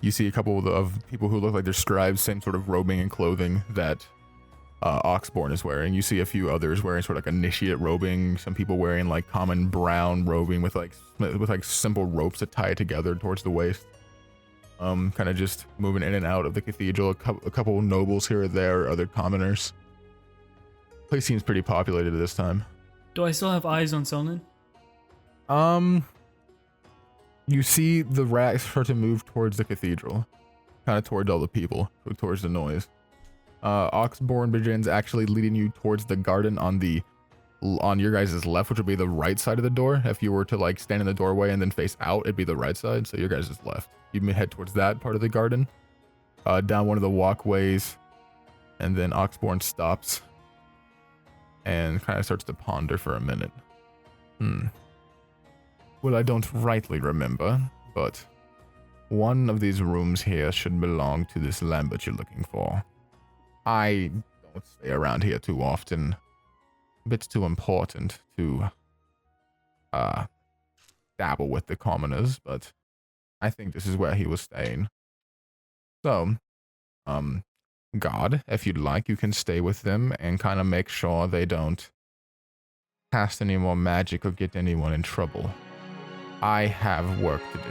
You see a couple of people who look like they're scribes, same sort of robing and clothing that Oxborn is wearing. You see a few others wearing sort of like initiate robing. Some people wearing like common brown robing with like simple ropes that tie it together towards the waist. Kind of just moving in and out of the cathedral. A couple nobles here or there, other commoners. Place seems pretty populated at this time. Do I still have eyes on Solon? You see the rats start to move towards the cathedral, kind of towards all the people, towards the noise. Oxborn begins actually leading you towards the garden on your guys' left, which would be the right side of the door. If you were to like stand in the doorway and then face out, it'd be the right side. So your guys' left. You may head towards that part of the garden. Down one of the walkways, And then Oxborn stops and kind of starts to ponder for a minute. Well, I don't rightly remember, but one of these rooms here should belong to this Lambert you're looking for. I don't stay around here too often. A bit too important to dabble with the commoners, but I think this is where he was staying. So, God, if you'd like, you can stay with them and kind of make sure they don't cast any more magic or get anyone in trouble. I have work to do.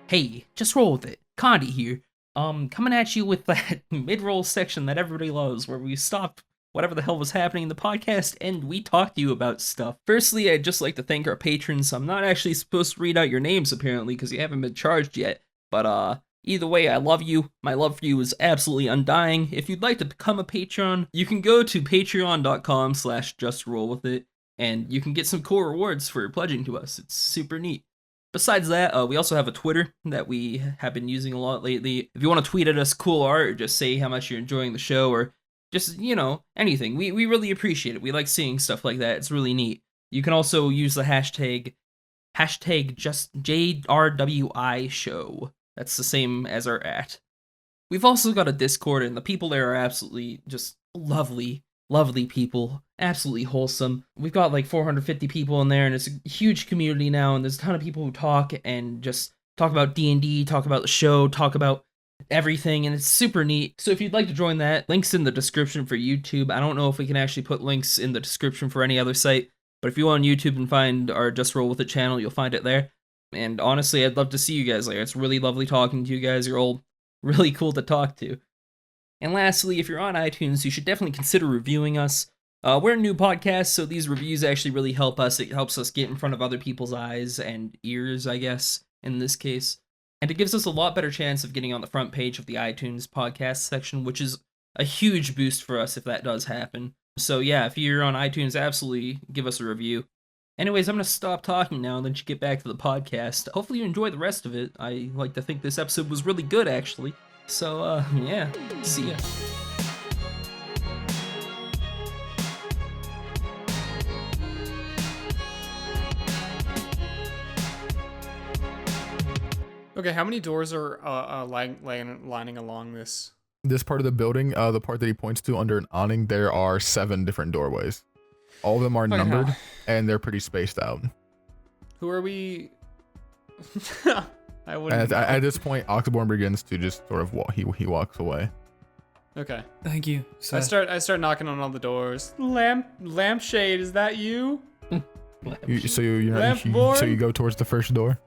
Hey, just roll with it. Condi here. Coming at you with that mid-roll section that everybody loves, where we stopped whatever the hell was happening in the podcast and we talked to you about stuff. Firstly, I'd just like to thank our patrons. I'm not actually supposed to read out your names apparently because you haven't been charged yet, but either way, I love you. My love for you is absolutely undying. If you'd like to become a patron, you can go to patreon.com/justrollwithit and you can get some cool rewards for pledging to us. It's super neat. Besides that, we also have a Twitter that we have been using a lot lately. If you want to tweet at us cool art or just say how much you're enjoying the show or just, anything, we really appreciate it. We like seeing stuff like that. It's really neat. You can also use the hashtag just JRWI show. That's the same as our @ We've also got a Discord, and the people there are absolutely just lovely people, absolutely wholesome. We've got like 450 people in there, and it's a huge community now, and there's a ton of people who talk and just talk about D&D, talk about the show, talk about everything, and it's super neat. So if you'd like to join that, links in the description for YouTube. I don't know if we can actually put links in the description for any other site, but if you go on YouTube and find our Just Roll With It channel, you'll find it there. And honestly, I'd love to see you guys there. It's really lovely talking to you guys. You're all really cool to talk to. And lastly, if you're on iTunes, you should definitely consider reviewing us. We're a new podcast, so these reviews actually really help us. It helps us get in front of other people's eyes and ears, I guess, in this case. And it gives us a lot better chance of getting on the front page of the iTunes podcast section, which is a huge boost for us if that does happen. So yeah, if you're on iTunes, absolutely give us a review. Anyways, I'm going to stop talking now and let you get back to the podcast. Hopefully you enjoy the rest of it. I like to think this episode was really good, actually. So, yeah, see ya. Okay, how many doors are lining along this? This part of the building, the part that he points to under an awning, there are 7 different doorways. All of them are numbered, and they're pretty spaced out. Who are we? I And wouldn't. at this point, Oxborn begins to just sort of walk. He walks away. Okay. Thank you, sir. I start knocking on all the doors. Lampshade, is that you? So you go towards the first door.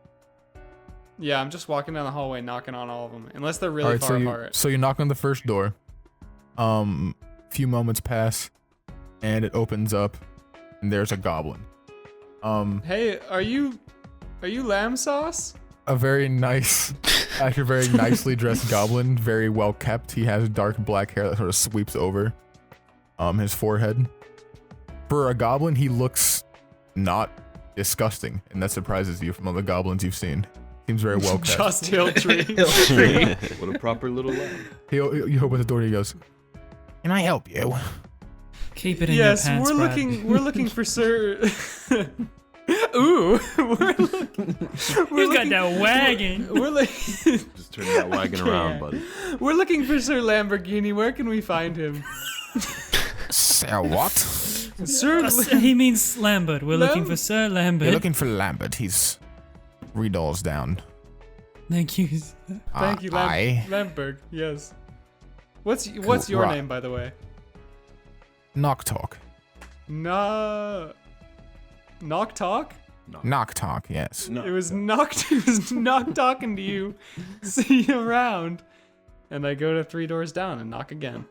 Yeah, I'm just walking down the hallway, knocking on all of them, unless they're really far apart. So you knock on the first door. Few moments pass, and it opens up, and there's a goblin. Hey, are you lamb sauce? A very nice, actually very nicely dressed goblin, very well kept. He has dark black hair that sort of sweeps over his forehead. For a goblin, he looks not disgusting, and that surprises you from all the goblins you've seen. Seems very well kept. Just hill tree. What a proper little lad. He opens the door and he goes, "Can I help you?" Keep it in Yes, your pants, we're looking for Sir. Ooh, Who's got that wagon? Just turn that wagon around, buddy. We're looking for Sir Lamborghini. Where can we find him? Sir what? Sir. He means Lambert. We're looking for Sir Lambert. You're looking for Lambert. He's 3 doors down. Thank you. Thank you, Lamberg. Yes. What's your Right. name, by the way? Knock talk. Knock talk. Knock talk. Yes. No. It was knock talking to you. See you around. And I go to 3 doors down and knock again.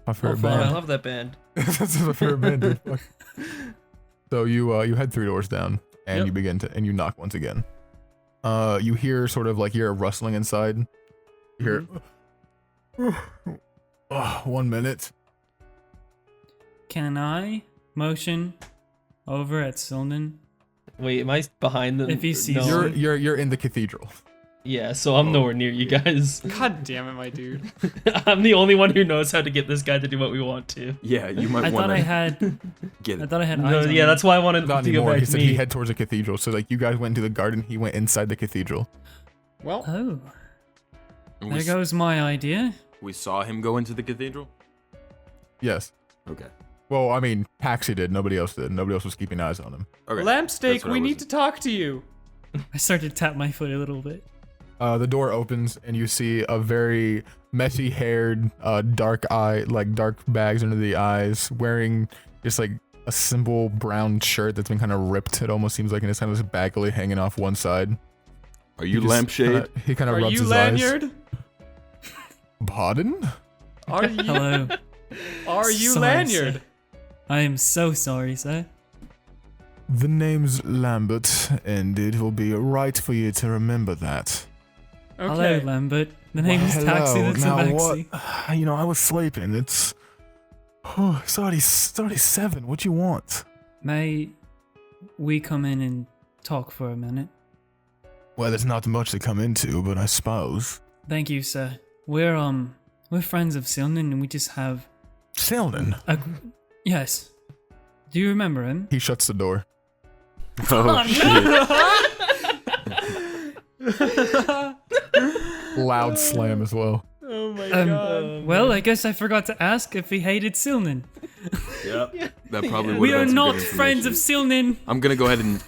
My favorite Oh, I band. love that band. That's my favorite band, dude. Fuck. So you head 3 doors down and Yep. you begin to and you knock once again. You hear sort of like you're rustling inside. You hear 1 minute. Can I motion over at Silnan. Wait, am I behind them? If he sees No. You're in the cathedral. Yeah, so I'm nowhere near you guys. God damn it, my dude. I'm the only one who knows how to get this guy to do what we want to. Yeah, you might I want thought I to had. get I it. thought I had No, eyes on yeah, him. that's why I wanted Not to go anymore. back He to said me. he head towards the cathedral. So like you guys went into the garden. He went inside the cathedral. Well, Oh, And there goes my idea. we saw him go into the cathedral? Yes. Okay. Well, I mean, Taxi did. Nobody else did. Nobody else was keeping eyes on him. Okay. Lampsteak, That's what we I need to wasn't- talk to you. I started to tap my foot a little bit. The door opens and you see a very messy-haired, dark bags under the eyes, wearing just like a simple brown shirt that's been kind of ripped. It almost seems like, and it's kind of just baggily hanging off one side. Are you He just lampshade? He kind of Are rubs you his Lanyard? eyes. Pardon? Are you? Hello. Are you Sorry, Lanyard? sir. I am so sorry, sir. The name's Lambert, and it will be right for you to remember that. Hello, Okay. Lambert. The name is Taxi the Now Tabaxi. what? You know, I was sleeping. It's already 7. What you want? May we come in and talk for a minute? Well, there's not much to come into, but I suppose. Thank you, sir. We're friends of Silnan, and we just have Selden. a. Yes. Do you remember him? He shuts the door. Oh, shit. Loud slam as well. Oh my god. Well, I guess I forgot to ask if he hated Silnan. Yep. That probably would We have are been some not good friends of information. Silnan. I'm gonna go ahead and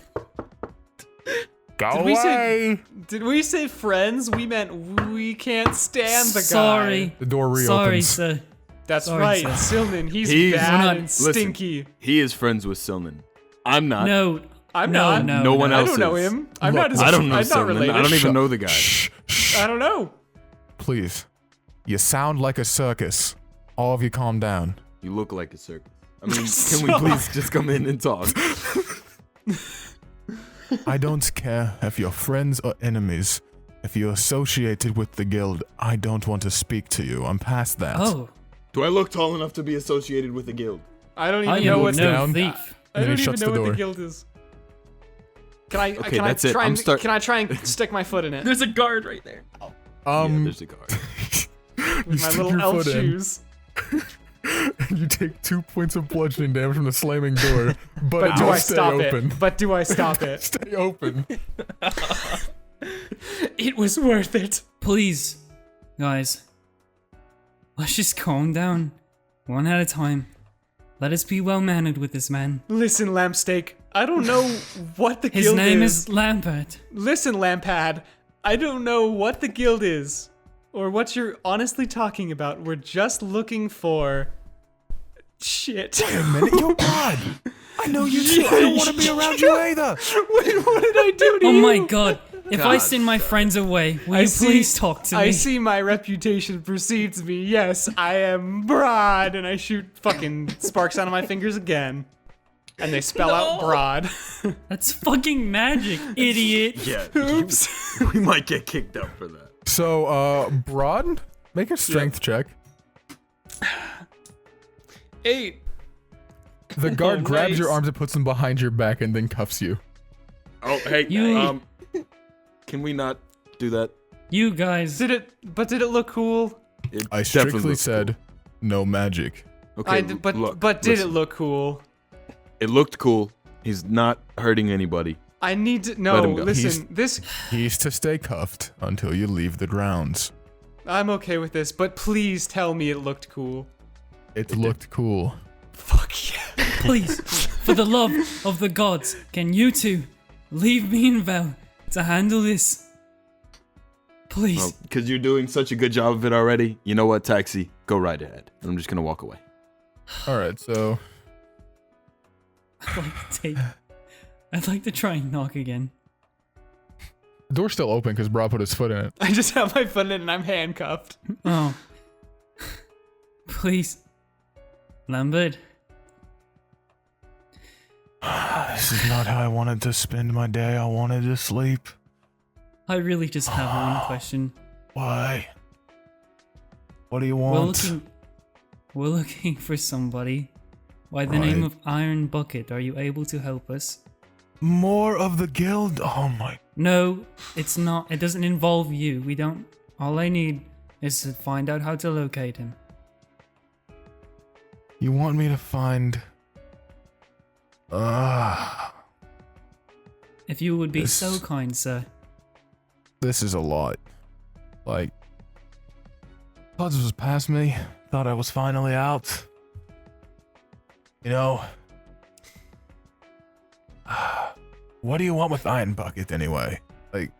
Go Did we say? Did we say friends? We meant we can't stand the guy. Sorry. The door reopens. Sorry, sir. That's Sorry, right, sir. Silnan. He's He's- bad We're not- and listen. stinky. he is friends with Silnan. I'm not. No. I'm no, not. No, No one I else don't know is. him. I'm Look, not his. I don't know I'm not Silnan. related. I don't even Shut- know the guy. Shh, shh. I don't know. Please. You sound like a circus. All of you calm down. You look like a circus. I mean, can we please just come in and talk? I don't care if you're friends or enemies. If you're associated with the guild, I don't want to speak to you. I'm past that. Oh, Do I look tall enough to be associated with the guild? I don't I even know am what no down. thief. I And don't he even shuts know the what door. the guild is. Can I? Okay, can I that's it. try I'm and start- can I try and stick my foot in it There's a guard right there. Yeah, there's a guard. with my stick little your elf foot in. shoes? You take 2 points of bludgeoning damage from the slamming door, but, But do don't I stay stop open. it? But do I stop it? Stay open. It was worth it. Please, guys. Let's just calm down. One at a time. Let us be well mannered with this man. Listen, Lampsteak. I don't know what the His guild name is. is Lambert. Listen, Lampad. I don't know what the guild is, or what you're honestly talking about. We're just looking for shit. Wait a minute, you're God. I know you too. I don't want to be around you either. Wait, what did I do to Oh you? my god. If I God. send my friends away, will I you see- please talk to me? I see my reputation precedes me. Yes, I am Br'aad, and I shoot fucking sparks out of my fingers again. And they spell out Br'aad. That's fucking magic, idiot. Yeah. Oops. We might get kicked out for that. So, Br'aad, make a strength check. 8. The guard grabs your nice. arms and puts them behind your back and then cuffs you. Oh, hey. You- Can we not do that? You guys. Did it look cool? It I definitely strictly looks said, no magic. cool. Okay, But look, did listen. it look cool? It looked cool. He's not hurting anybody. I need to Let no. him go. Listen, this He's to stay cuffed until you leave the grounds. I'm okay with this, but please tell me it looked cool. It looked cool. Fuck yeah. Please, for the love of the gods, can you two leave me and Vel to handle this? Please. Well, because you're doing such a good job of it already. You know what, Taxi? Go right ahead. I'm just gonna walk away. All right, so I'd like to try and knock again. the door's still open because Br'aad put his foot in it. I just have my foot in it and I'm handcuffed. Oh. Please. Lambert. This is not how I wanted to spend my day. I wanted to sleep. I really just have one question. Why? What do you We're want? looking for somebody By the name Right. of Iron Bucket, are you able to help us? More of the guild? Oh my. No, it's not. It doesn't involve you. We don't. All I need is to find out how to locate him. You want me to find... If you would be This- so kind, sir. This is a lot. Like... Thought this was past me. Thought I was finally out. You know... What do you want with Iron Bucket anyway? Like...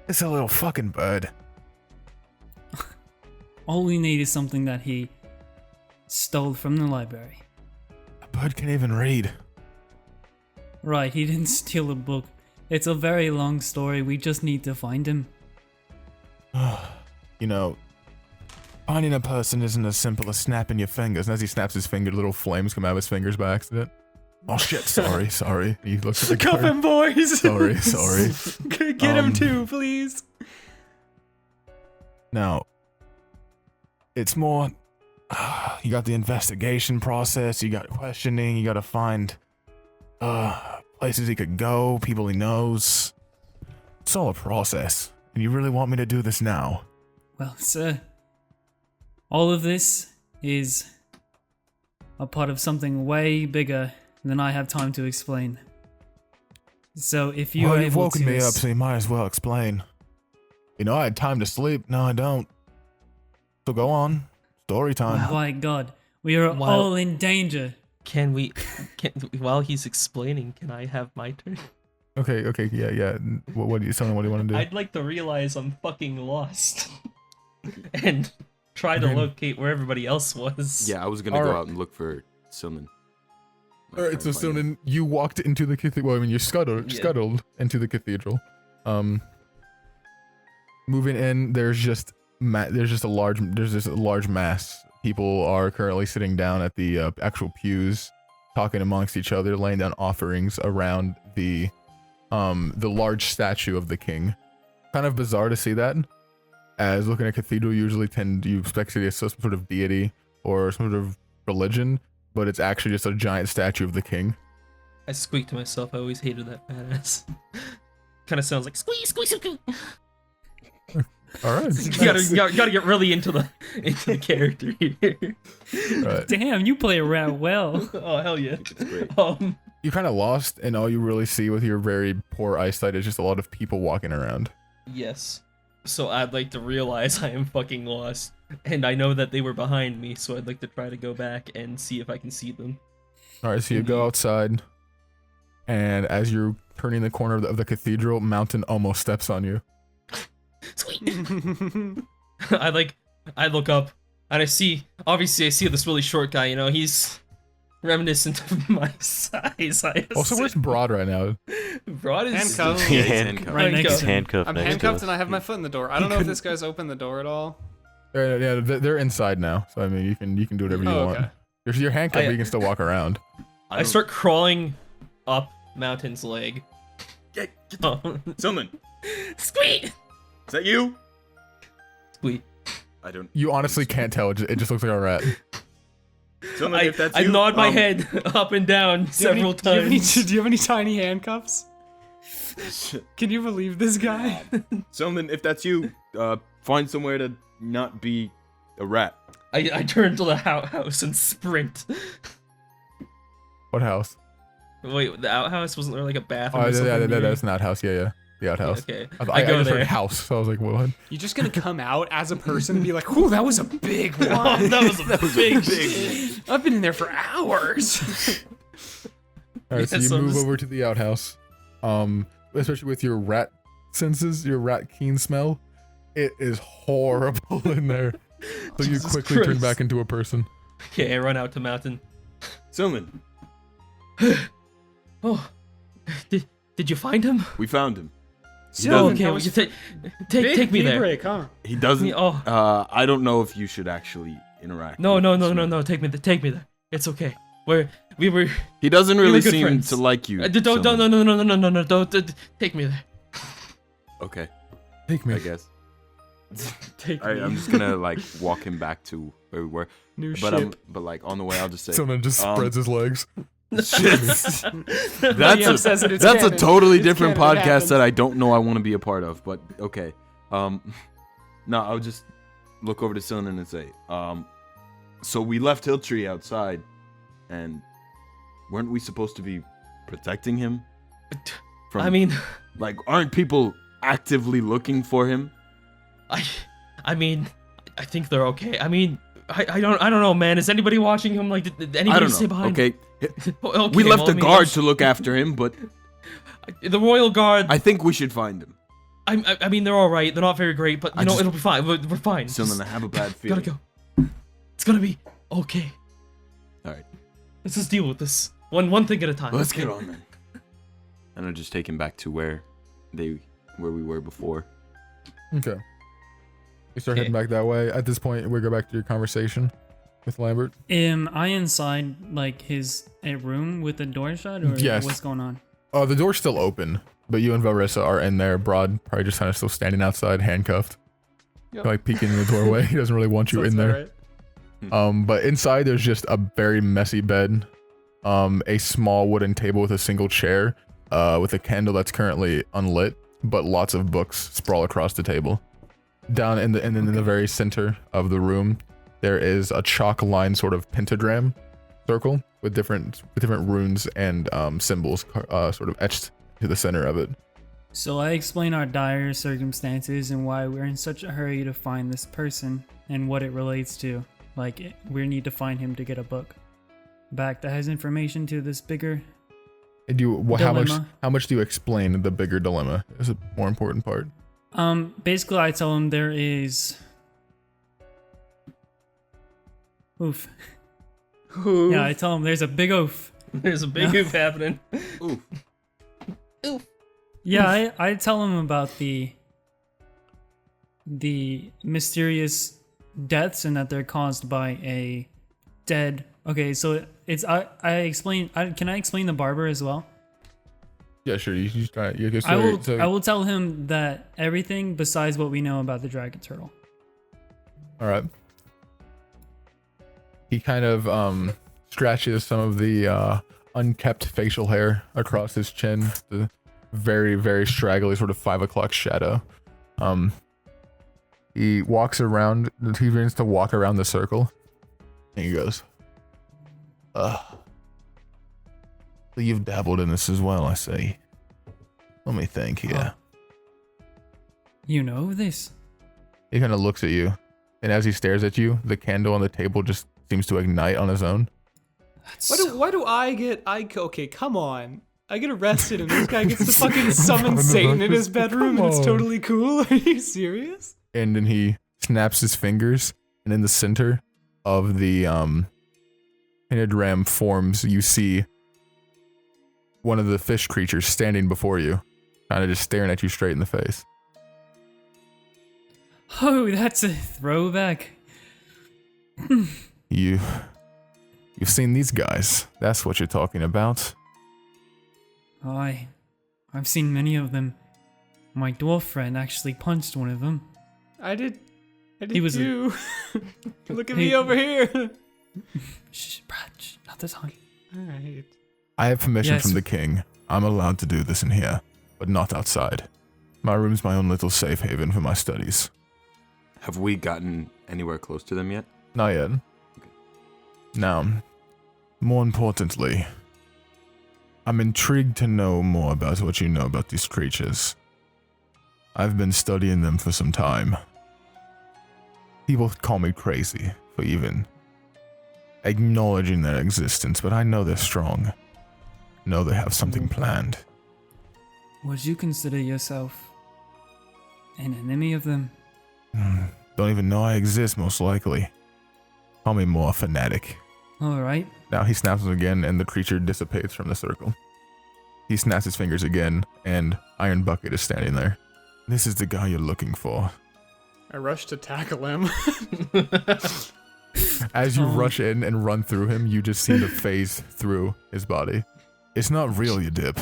It's a little fucking bird. All we need is something that he stole from the library. A bird can't even read. Right, he didn't steal a book. It's a very long story. We just need to find him. You know, finding a person isn't as simple as snapping your fingers. And as he snaps his finger, little flames come out of his fingers by accident. Oh shit, sorry. He looks at the Cuff card. him, boys. Sorry. Get him too, please. Now, it's more, you got the investigation process, you got questioning, you gotta find, places he could go, people he knows. It's all a process. And you really want me to do this now? Well, sir, all of this is a part of something way bigger than I have time to explain. So if you are Well, you've able woken to me up, so you might as well explain. You know, I had time to sleep. No, I don't. So go on. Story time. My God, we are Wow. all in danger. While he's explaining, can I have my turn? Okay, yeah. What do you tell me? What do you want to do? I'd like to realize I'm fucking lost. And try to Okay. locate where everybody else was. Yeah, I was gonna go Alright. out and look for Silman. All right, so Sonnen, you walked into the cathedral. Well, I mean, you scuttled into the cathedral. Moving in, there's just a large mass. People are currently sitting down at the actual pews, talking amongst each other, laying down offerings around the large statue of the king. Kind of bizarre to see that, as looking at cathedral, you expect to see some sort of deity or some sort of religion, but it's actually just a giant statue of the king. I squeaked to myself. I always hated that badass. Kind of sounds like squeak, squeak, squeak. All right. You gotta get really into the character here. Right. Damn, you play around well. Oh hell yeah. It's great. You kind of lost, and all you really see with your very poor eyesight is just a lot of people walking around. Yes. So I'd like to realize I am fucking lost, and I know that they were behind me. So I'd like to try to go back and see if I can see them. All right, so you go outside, and as you're turning the corner of the cathedral, Mountain almost steps on you. Sweet. I look up and I see this really short guy, you know, he's reminiscent of my size. Also, where's Br'aad right now? Br'aad is Handcuffed. Yeah, he's handcuffed. Right next Handcuffed. to him. handcuffed I'm next handcuffed to and I have my foot in the door. I don't know if this guy's opened the door at all. Yeah, they're inside now. So I mean, you can do whatever you Oh, want. okay. You're handcuffed, but you can still walk around. I start crawling up Mountain's leg. Get Oh. Silman. Squeak! Is that you? Squeak. I don't. You honestly can't tell. It just looks like a rat. Silman, if that's I you, nod my head up and down several Do you times. have any tiny handcuffs? Can you believe this guy? Silman, if that's you, find somewhere to not be a rat. I turn to the house and sprint. What house? Wait, the outhouse? Wasn't there like a bathroom Oh, or something? near? that's an outhouse. Yeah. The outhouse. Okay. I go just there. heard house, so I was like, what? You're just gonna come out as a person and be like, "Ooh, that was a big one. Oh, that was a big shit. I've been in there for hours." All right, so Yeah, you so move just- over to the outhouse. Especially with your rat senses, your rat keen smell, it is horrible in there. So you Jesus quickly turn Christ. back into a person. Okay, I run out to Mountain. Silman, Oh, did you find him? we found him. He Oh, doesn't. okay, that well, was you take me big there. break, huh? He doesn't. Oh. I don't know if you should actually interact. No, with no, this no, no, man. no. Take me there. It's okay. We were. He doesn't We really were good seem friends. to like you. Don't, no, Silman. no, no, no, no, no, no. Don't take me there. Okay, Take me. I guess. Take Alright, me. I'm just gonna like walk him back to where we were. New but ship. but like on the way, I'll just say Someone just spreads his legs. that's Liam says that it's a canon. totally It's different canon, it podcast happens. that I don't know I want to be a part of. But okay, no, I'll just look over to Cylinder and say, so we left Hilltree outside, and weren't we supposed to be protecting him? I mean, Like, aren't people actively looking for him? I mean, I think they're okay. I mean, I don't know, man. Is anybody watching him? Like, did I anybody don't stay know. behind? Okay, Okay, we left well, the I mean, guard to look after him, but The Royal Guard. I think we should find him. I mean, they're all right. They're not very great, but it'll be fine. We're fine. Cylinder, I have a bad feeling. Gotta go. It's gonna be okay. All right, Let's just deal with this one thing at a time. let's okay? get on then. And I'll just take him back to where we were before. Okay. You start heading back that way. At this point, we go back to your conversation with Lambert. Am I inside like his room with the door shut, or Yes. what's going on? The door's still open, but you and Velrissa are in there. Br'aad probably just kind of still standing outside, handcuffed, Yep. like peeking in the doorway. He doesn't really want you That's in there. alright. But inside there's just a very messy bed, a small wooden table with a single chair, with a candle that's currently unlit, but lots of books sprawl across the table. Down in the very center of the room, there is a chalk-lined sort of pentagram circle with different runes and symbols sort of etched to the center of it. So I explain our dire circumstances and why we're in such a hurry to find this person and what it relates to. Like, we need to find him to get a book back that has information to this bigger. And how Dilemma. much do you explain the bigger dilemma? Is a more important part. Basically, I tell him there is. Oof. Oof. Yeah, I tell him there's a big oof. There's a big oof happening. Ooh, Yeah, I tell him about the mysterious deaths and that they're caused by a dead. Okay, so it's I explain. Can I explain the barber as well? Yeah, sure. You just try. You just I will tell him that everything besides what we know about the dragon turtle. All right. He kind of scratches some of the unkept facial hair across his chin. The very, very straggly sort of 5 o'clock shadow. He walks around. He begins to walk around the circle, and he goes, So you've dabbled in this as well, I see. Let me think here. You know this? He kind of looks at you, and as he stares at you, the candle on the table just seems to ignite on his own. Why do I get okay, come on. I get arrested and this guy gets to fucking summon Satan in his bedroom and it's totally cool? Are you serious? And then he snaps his fingers, and in the center of the pentagram forms, you see one of the fish creatures standing before you, kind of just staring at you straight in the face. Oh, that's a throwback. You've seen these guys. That's what you're talking about. I've seen many of them. My dwarf friend actually punched one of them. I did He was too. Look at Hey. me over here. Shh, Br'aad, shh, not this high. Alright. I have permission Yes. from the king. I'm allowed to do this in here, but not outside. My room's my own little safe haven for my studies. have we gotten anywhere close to them yet? Not yet. Now, more importantly, I'm intrigued to know more about what you know about these creatures. I've been studying them for some time. People call me crazy for even acknowledging their existence, but I know they're strong. Know they have something planned. Would you consider yourself an enemy of them? Don't even know I exist, most likely. Call me more a fanatic. Alright. Now he snaps them again, and the creature dissipates from the circle. He snaps his fingers again, and Iron Bucket is standing there. This is the guy you're looking for. I rushed to tackle him. As you rush in and run through him, you just see the phase through his body. It's not real, you dip.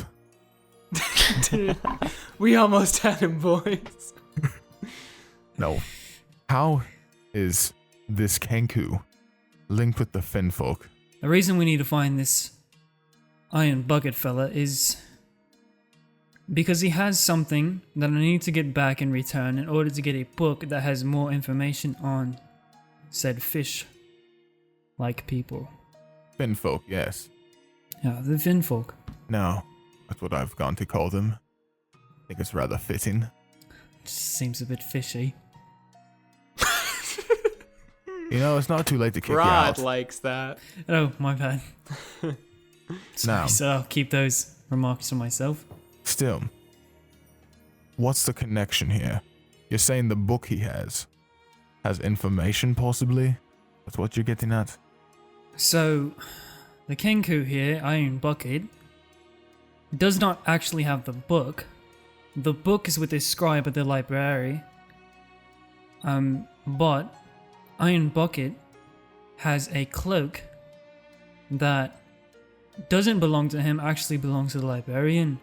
We almost had him, boys. No. How is this Kenku Linked with the Fin folk. The reason we need to find this iron bucket fella is because he has something that I need to get back in return in order to get a book that has more information on said fish like people. Fin folk, yes. Yeah, the Fin folk. No, that's what I've gone to call them. I think it's rather fitting. Just seems a bit fishy. You know, it's not too late to kick you Br'aad out. likes that. Oh, my bad. Sorry, Now. so I'll keep those remarks to myself. Still, what's the connection here? You're saying the book he has information, possibly? That's what you're getting at? So, the Kenku here, Iron Bucket, does not actually have the book. The book is with the scribe at the library. But Iron Bucket has a cloak that doesn't belong to him, actually belongs to the librarian.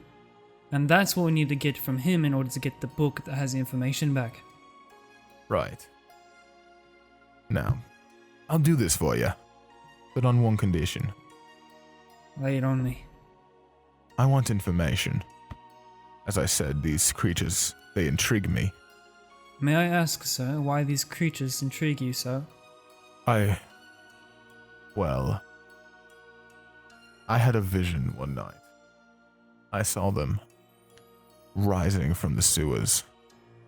And that's what we need to get from him in order to get the book that has the information back. Right. Now, I'll do this for you, but on one condition. Lay it on me. I want information. As I said, these creatures, they intrigue me. May I ask, sir, why these creatures intrigue you so? Well, I had a vision one night. I saw them rising from the sewers,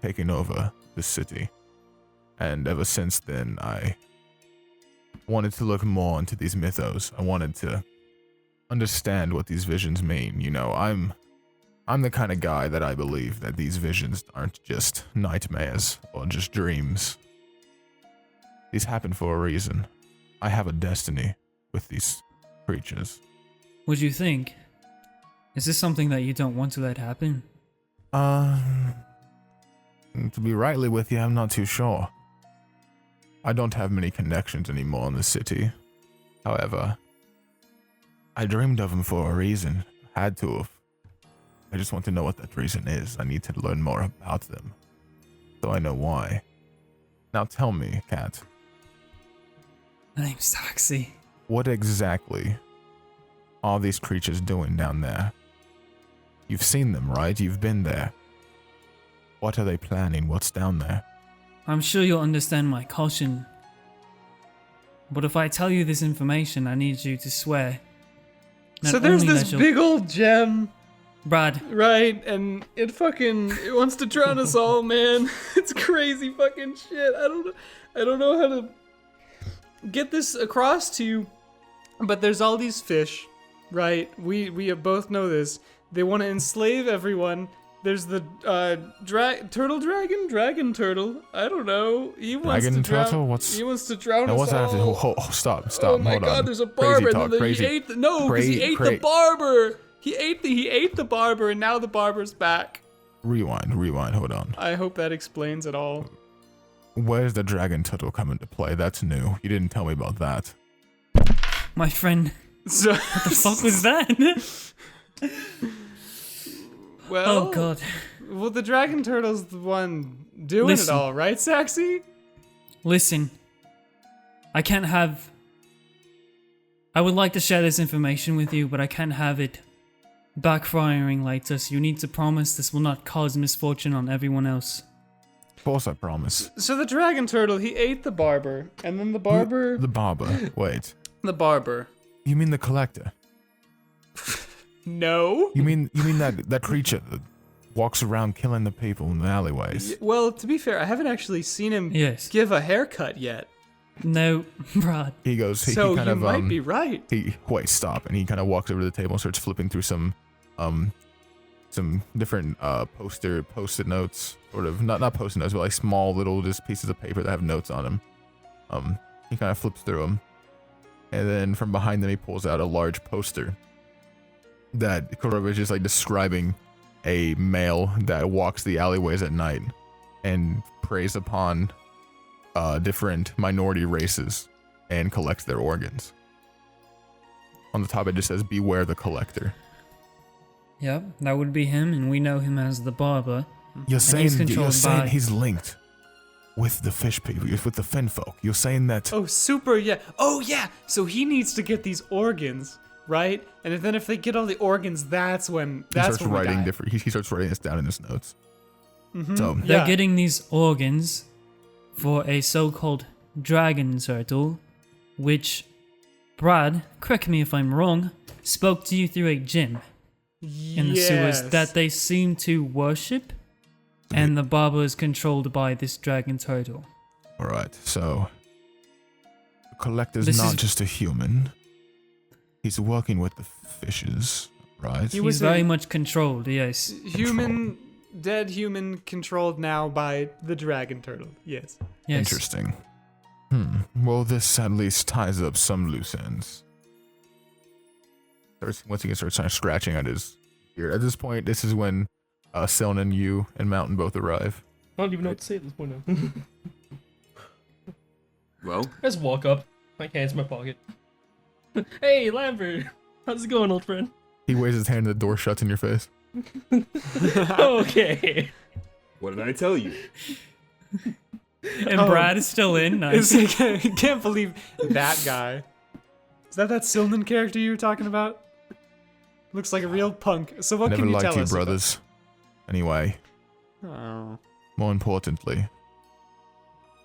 taking over the city. And ever since then, I wanted to look more into these mythos. I wanted to understand what these visions mean. You know, I'm the kind of guy that I believe that these visions aren't just nightmares or just dreams. These happen for a reason. I have a destiny with these creatures. What do you think? Is this something that you don't want to let happen? To be rightly with you, I'm not too sure. I don't have many connections anymore in the city. However, I dreamed of them for a reason. Had to have. I just want to know what that reason is. I need to learn more about them, so I know why. Now tell me, Kat, My name's Taxi. what exactly are these creatures doing down there? You've seen them, right? You've been there. What are they planning? What's down there? I'm sure you'll understand my caution. But if I tell you this information, I need you to swear. So there's only this that you'll- big old gem, Br'aad, right? And it wants to drown us all, man. It's crazy fucking shit. I don't know how to get this across to you. But there's all these fish, right? We both know this. They want to enslave everyone. There's the dragon turtle. I don't know. He wants Dragon to drown. turtle? What's- He wants to drown Now us what's that have to? all. Stop! Oh my hold god, on. there's a Crazy barber. talk, and then crazy. he ate the because he ate the barber. He ate the barber, and now the barber's back. Rewind. Hold on. I hope that explains it all. Where's the dragon turtle come into play? That's new. You didn't tell me about that. my friend. So, What the fuck was that? well, Oh god. well, the dragon turtle's the one doing Listen. it all, right, Saxy? Listen. I can't have... I would like to share this information with you, but I can't have it backfiring like this. You need to promise this will not cause misfortune on everyone else. Of course, I promise. So the dragon turtle, he ate the barber, and then the barber, The barber. Wait. the barber. You mean the collector? No. You mean that creature that walks around killing the people in the alleyways? Well, to be fair, I haven't actually seen him Yes. give a haircut yet. No, Br'aad. He goes. He So kind you of might be right. Wait, stop, and he kind of walks over to the table and starts flipping through some different post-it notes, sort of not post-it notes, but like small little just pieces of paper that have notes on them. He kind of flips through them, and then from behind them he pulls out a large poster that Korova is just like describing a male that walks the alleyways at night and preys upon different minority races and collects their organs. On the top it just says, "Beware the collector." Yep, that would be him, and we know him as the barber. You're saying controlled by- he's linked. with the fish people, with the fin folk. You're saying that Oh, super, yeah. Oh, yeah. So he needs to get these organs, right? And then if they get all the organs, that's when he starts we writing die. different. He starts writing this down in his notes. Mhm. So They're Yeah. getting these organs for a so-called dragon turtle, which Br'aad, correct me if I'm wrong, spoke to you through a gym in the sewers that they seem to worship, and the barber is controlled by this dragon turtle. all right, so the collector's This not is- just a human. He's working with the fishes, right? He was He's very a much controlled, yes. human, dead human, controlled now by the dragon turtle. Yes. Yes. Interesting. Well, this at least ties up some loose ends. Once he starts scratching at his beard. At this point, this is when Selnan, you, and Mountain both arrive. I don't even know what to say at this point now. Well, I just walk up, my hands in my pocket. Hey, Lambert! How's it going, old friend? He waves his hand and the door shuts in your face. Okay. what did I tell you? And Oh. Br'aad is still in. Nice. I can't believe that guy. Is that Sylvan character you were talking about? Looks like a real punk. So what Never can you liked tell you, us? brothers. Anyway, Oh. more importantly,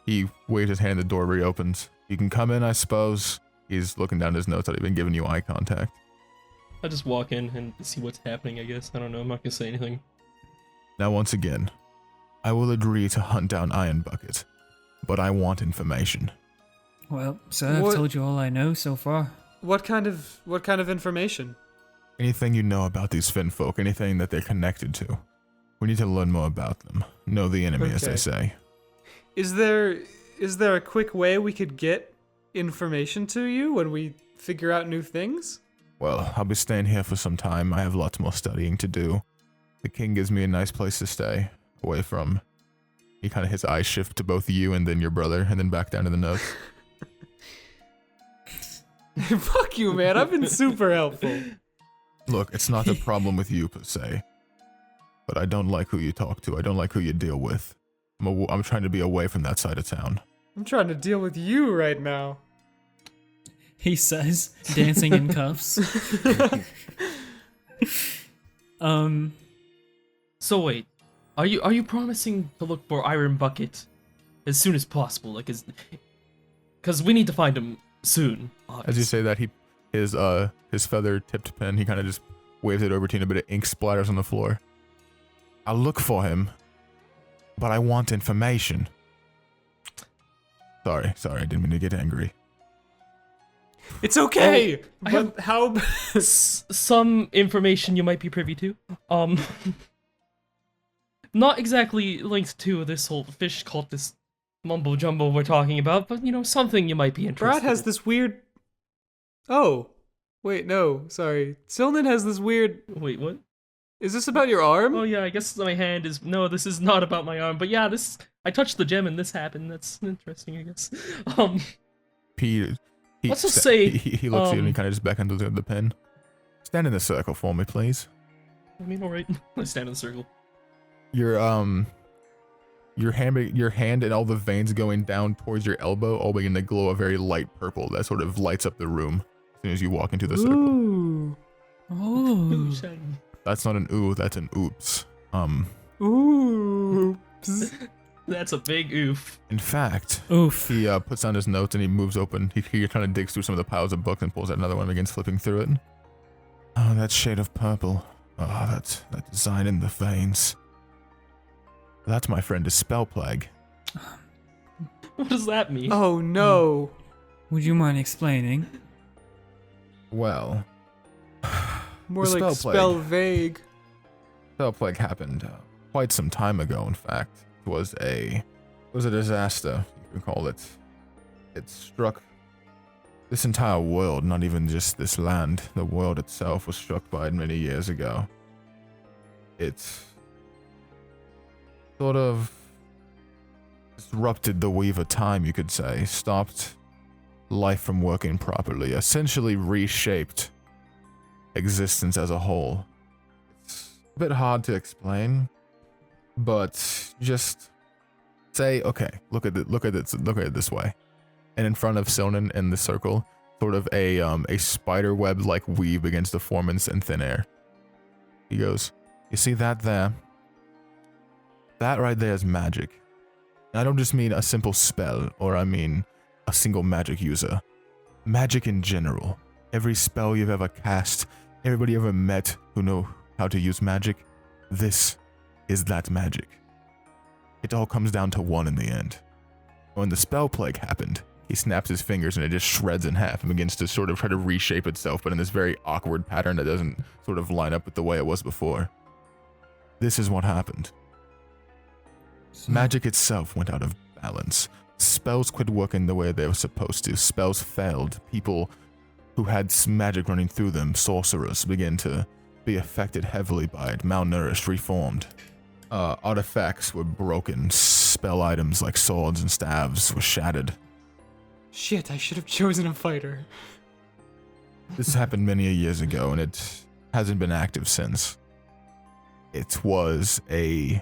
he waves his hand, the door reopens. You can come in, I suppose. He's looking down his notes that he's been giving you eye contact. I just walk in and see what's happening, I guess. I don't know, I'm not gonna say anything. Now, once again, I will agree to hunt down Iron Bucket, but I want information. Well, sir, I've What- told you all I know so far. What kind of information? Anything you know about these Fin folk, anything that they're connected to. We need to learn more about them. Know the enemy, as they Okay. say. Is there a quick way we could get information to you when we figure out new things? Well, I'll be staying here for some time. I have lots more studying to do. The king gives me a nice place to stay, away from... his eyes shift to both you and then your brother, and then back down to the notes. Fuck you, man. I've been super helpful. Look, it's not a problem with you, per se. But I don't like who you talk to. I don't like who you deal with. I'm trying to be away from that side of town. I'm trying to deal with you right now. He says, dancing in cuffs. So wait, are you promising to look for Iron Bucket as soon as possible? Like, because we need to find him soon. As you say that, his feather-tipped pen, he kind of just waves it over to you, and a bit of ink splatters on the floor. I'll look for him, but I want information. Sorry, I didn't mean to get angry. It's okay. I but have- how? Some information you might be privy to. Not exactly linked to this whole fish cultist mumbo jumbo we're talking about, but something you might be interested. Br'aad has this weird. Oh, wait, no, sorry. Sylvan has this weird. Wait, what? Is this about your arm? Oh yeah, I guess my hand is. No, this is not about my arm. But yeah, I touched the gem and this happened. That's interesting, I guess. Let's just say, he looks at you and he kind of just beckons with the pen. Stand in the circle for me, please. I mean, all right. I stand in the circle. Your hand and all the veins going down towards your elbow all begin to glow a very light purple that sort of lights up the room as soon as you walk into the circle. Ooh. Oh. Shiny. That's not an ooh, that's an oops. Ooh. That's a big oof. In fact, Oof. he puts down his notes and he moves open. He kind of digs through some of the piles of books and pulls out another one and begins flipping through it. Oh, that shade of purple. Oh, that design in the veins. That, my friend, is spell plague. What does that mean? Oh no. Would you mind explaining? Well, More The like spell spell plague. vague. spell plague happened quite some time ago. In fact, it was a disaster. You can call it. It struck this entire world, not even just this land. The world itself was struck by it many years ago. It sort of disrupted the weave of time, you could say. Stopped life from working properly. Essentially reshaped existence as a whole. It's a bit hard to explain, but just Say, okay, look at it this way. And in front of Silnan in the circle, sort of a spider web like weave begins to form in thin air. He goes, you see that there? That right there is magic. I don't just mean a simple spell, or I mean a single magic user. Magic in general. Every spell you've ever cast, everybody you ever met who know how to use magic, this is that magic. It all comes down to one in the end. When the spell plague happened, he snaps his fingers and it just shreds in half and begins to sort of try to reshape itself, but in this very awkward pattern that doesn't sort of line up with the way it was before. This is what happened. Magic itself went out of balance. Spells quit working the way they were supposed to. Spells failed. People who had magic running through them, sorcerers, began to be affected heavily by it, malnourished, reformed. Artifacts were broken. Spell items like swords and staves were shattered. Shit, I should have chosen a fighter. This happened many years ago, and it hasn't been active since. It was a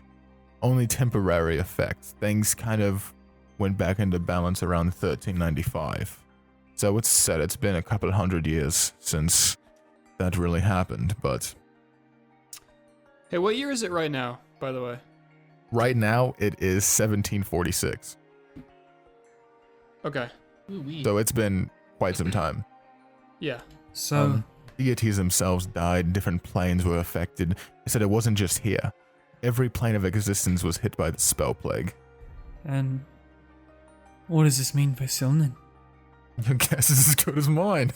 only temporary effect. Things kind of went back into balance around 1395. So it's said it's been a couple hundred years since that really happened, but... Hey, what year is it right now, by the way? Right now, it is 1746. Okay. Ooh-wee. So it's been quite some time. Yeah. So, Deities themselves died, different planes were affected. They said it wasn't just here. Every plane of existence was hit by the spell plague. and what does this mean for Silnan? Your guess is as good as mine.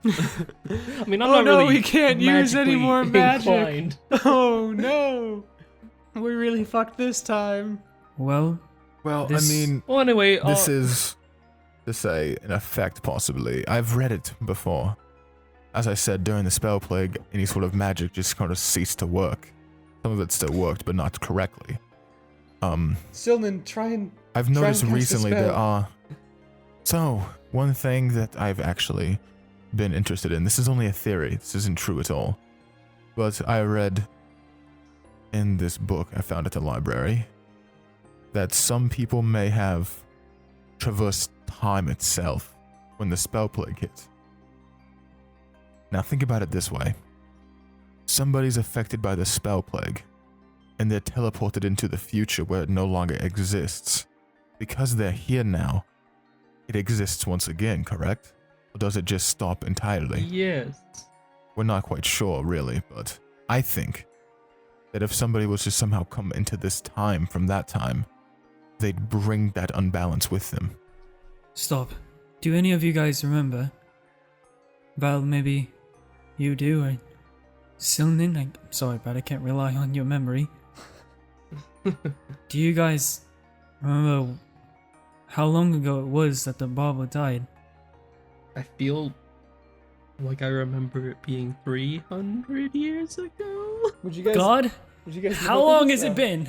I mean, I'm Oh not no, really we can't use any magically more magic. inclined. Oh no. We really fucked this time. Well, Well, This- I mean, Well, anyway, this is, to say, an effect possibly. I've read it before. As I said, during the spell plague, any sort of magic just kind of ceased to work. Some of it still worked, but not correctly. Silnan, try and... I've Try and noticed cast a recently spell. there are... So, one thing that I've actually been interested in, this is only a theory, this isn't true at all, but I read in this book I found at the library that some people may have traversed time itself when the spell plague hit. Now think about it this way. Somebody's affected by the spell plague, and they're teleported into the future where it no longer exists. Because they're here now, it exists once again, correct? Or does it just stop entirely? yes. We're not quite sure, really, but I think that if somebody was to somehow come into this time from that time, they'd bring that unbalance with them. stop. Do any of you guys remember? Val, maybe you do, or Silnan? I'm sorry, but I can't rely on your memory. Do you guys remember how long ago it was that the barber died? I feel like I remember it being 300 years ago. Would you guys... God, Would you guys how look at long this? has it been?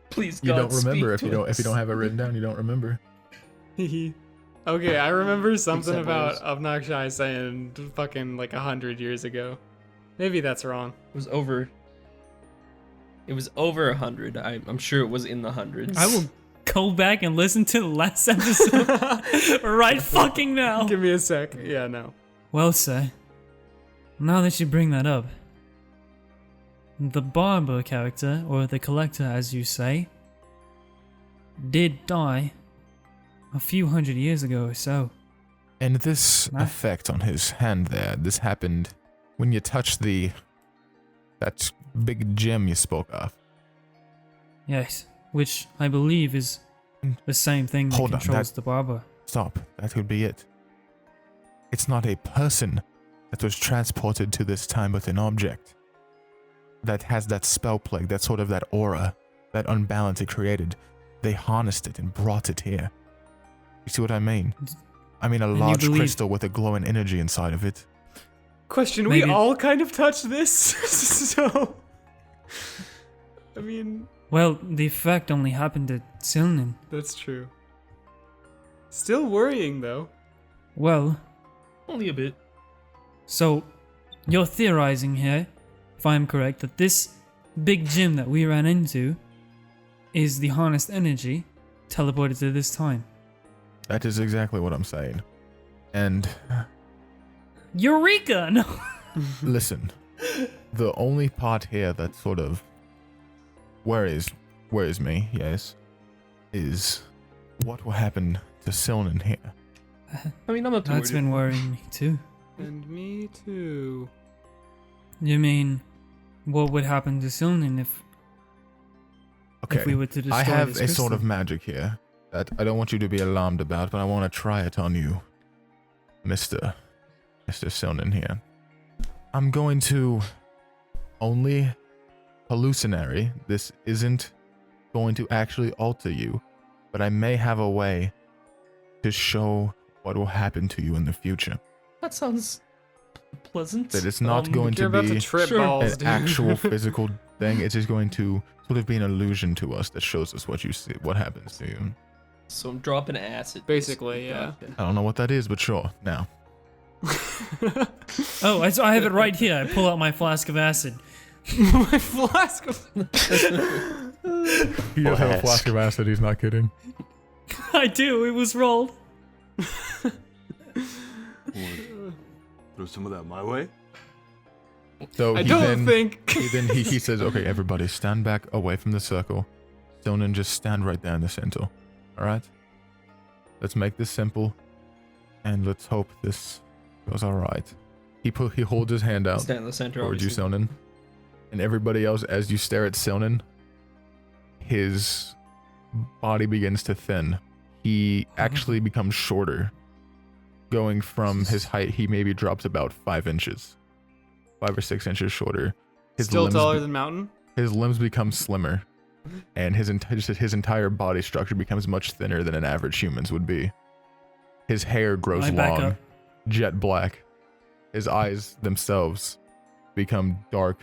Please, You God, don't remember speak if to you don't have it written down. You don't remember. Okay, I remember something Except about worse. Obnoxious saying fucking like 100 years ago. Maybe that's wrong. It was over 100. I'm sure it was in the hundreds. I will go back and listen to the last episode right fucking now. Give me a sec. Yeah, no. Well, sir, now that you bring that up, the barber character, or the collector as you say, did die a few hundred years ago or so. And this Nice. effect on his hand there, this happened when you touched that big gem you spoke of. Yes, which I believe is the same thing that Hold on, controls that- the barber. Stop. That could be it. It's not a person that was transported to this time, but an object that has that spell plague, that sort of that aura, that unbalance it created. They harnessed it and brought it here. You see what I mean? I mean a And you large believe- crystal with a glowing energy inside of it. Question, Maybe- we all kind of touched this, so... I mean, Well, the effect only happened to Silnan. that's true. Still worrying, though. Well, Only a bit. so you're theorizing here, if I'm correct, that this big gym that we ran into is the harnessed energy teleported to this time. That is exactly what I'm saying. And Eureka! No. listen, the only part here that sort of worries me, yes, is what will happen to Silnan here. I mean, I'm not too That's worried. been worrying me too. And me too. You mean, what would happen to Silnan if Okay, we were to destroy I have this a crystal? sort of magic here that I don't want you to be alarmed about, but I want to try it on you, Mr. Silnan here. I'm going to only hallucinatory. This isn't going to actually alter you, but I may have a way to show what will happen to you in the future. That sounds pleasant. That it's not going You're to about be to trip Sure. balls, an dude. actual physical thing. It is going to sort of be an illusion to us that shows us what you see, what happens to you. So I'm dropping acid. Basically, yeah. I don't know what that is, but sure. Now, Oh, I have it right here. I pull out my flask of acid. My flask of... he does have a flask of acid. He's not kidding. I do. It was rolled. Throw some of that my way. So I he don't then, think... he says, "Okay, everybody, stand back away from the circle. Silnan, just stand right there in the center. All right. Let's make this simple, and let's hope this goes all right." He holds his hand out Stand in the center. towards you, Obviously. Silnan, and everybody else. As you stare at Silnan, his body begins to thin. He actually becomes shorter, going from his height. He maybe drops about 5 inches, 5 or 6 inches shorter. Still taller than Mountain? His limbs become slimmer, and his entire body structure becomes much thinner than an average human's would be. His hair grows I back long, up. jet black. His eyes themselves become dark,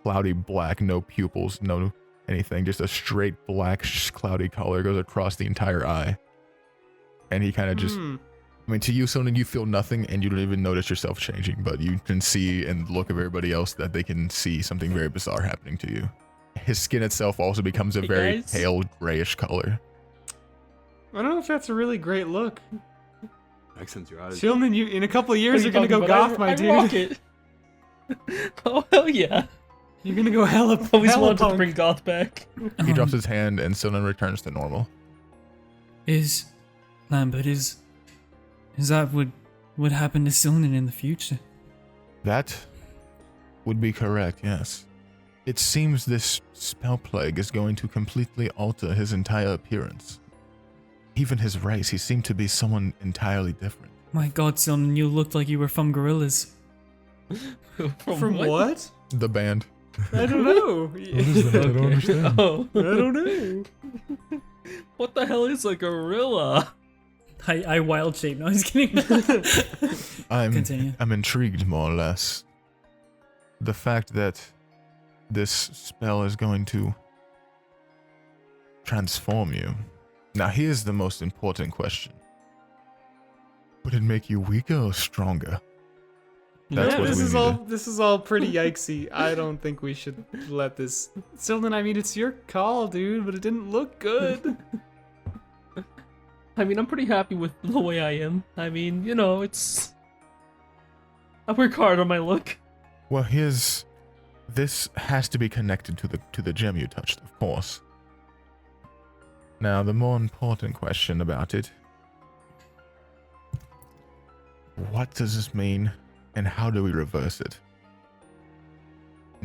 cloudy black, no pupils, no anything, just a straight black, cloudy color goes across the entire eye. And he kind of just, I mean, to you, Sonnen, you feel nothing, and you don't even notice yourself changing, but you can see in the look of everybody else that they can see something very bizarre happening to you. His skin itself also becomes a Hey, very guys. pale grayish color. I don't know if that's a really great look. Accents your eyes. Chillman, you in a couple of years What you're are gonna you go talking goth, about? my I rock dude. it. Oh hell yeah! You're gonna go hella. Always hella wanted to punk. bring goth back. He drops his hand, and Sonnen returns to normal. Is Lambert is that what happened to Silnan in the future? That would be correct, yes. It seems this spell plague is going to completely alter his entire appearance. Even his race, he seemed to be someone entirely different. My God, Silnan, you looked like you were from Gorillas. From what? The band. I don't know. I don't understand. Oh, I don't know. what the hell is a gorilla? I wild shape. No, I was kidding. Continue. I'm intrigued, more or less. The fact that this spell is going to transform you. Now, here's the most important question. Would it make you weaker or stronger? That's Yeah, what this we is need all to- this is all pretty yikesy. I don't think we should let this. Sildan, I mean, it's your call, dude, but it didn't look good. I mean, I'm pretty happy with the way I am. I mean, you know, it's. I work hard on my look. Well, this has to be connected to the gem you touched, of course. Now, the more important question about it. What does this mean, and how do we reverse it?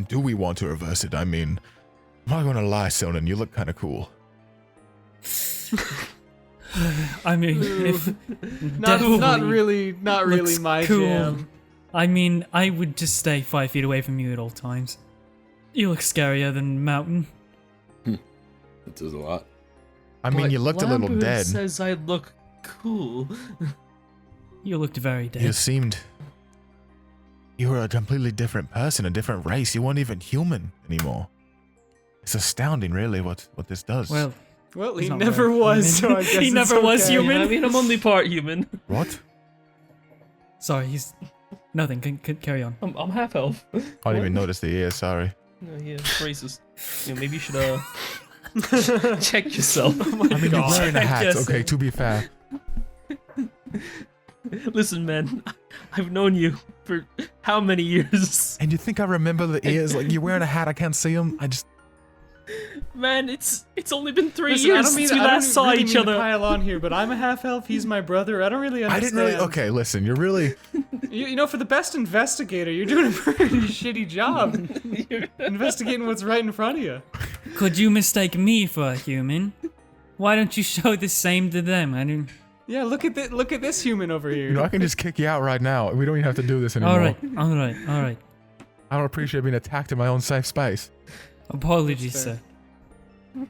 Do we want to reverse it? I mean, I'm not gonna lie, Sonnen, you look kind of cool. I mean, if Not definitely really looks my cool. jam. I mean, I would just stay 5 feet away from you at all times. You look scarier than Mountain. That does a lot. I mean, But you looked a little Lambert dead. says I look cool. You looked very dead. You seemed. You were a completely different person, a different race. You weren't even human anymore. It's astounding, really, what this does. Well, Well, He's he not never very was, so human. I guess He it's never was okay. human. I mean, I'm only part human. What? sorry, he's nothing. Carry on. I'm half elf. I didn't even notice the ear, sorry. Yeah, racist. Maybe you should check yourself. I mean, you're wearing a hat, Yes. okay, to be fair. Listen, man, I've known you for how many years? And you think I remember the ears? Like, you're wearing a hat, I can't see them. I just... Man, it's only been 3 Listen, I years don't mean, since we I don't last saw really each mean to other. pile on here, but I'm a half elf. He's my brother. I don't really I understand. didn't really... Okay, listen, you're really... You know, for the best investigator, you're doing a pretty shitty job investigating what's right in front of you. Could you mistake me for a human? Why don't you show the same to them? I didn't. Yeah, look at this human over here. You know, I can just kick you out right now. We don't even have to do this anymore. All right, all right, all right. I don't appreciate being attacked in my own safe space. Apologies, That's fair. sir.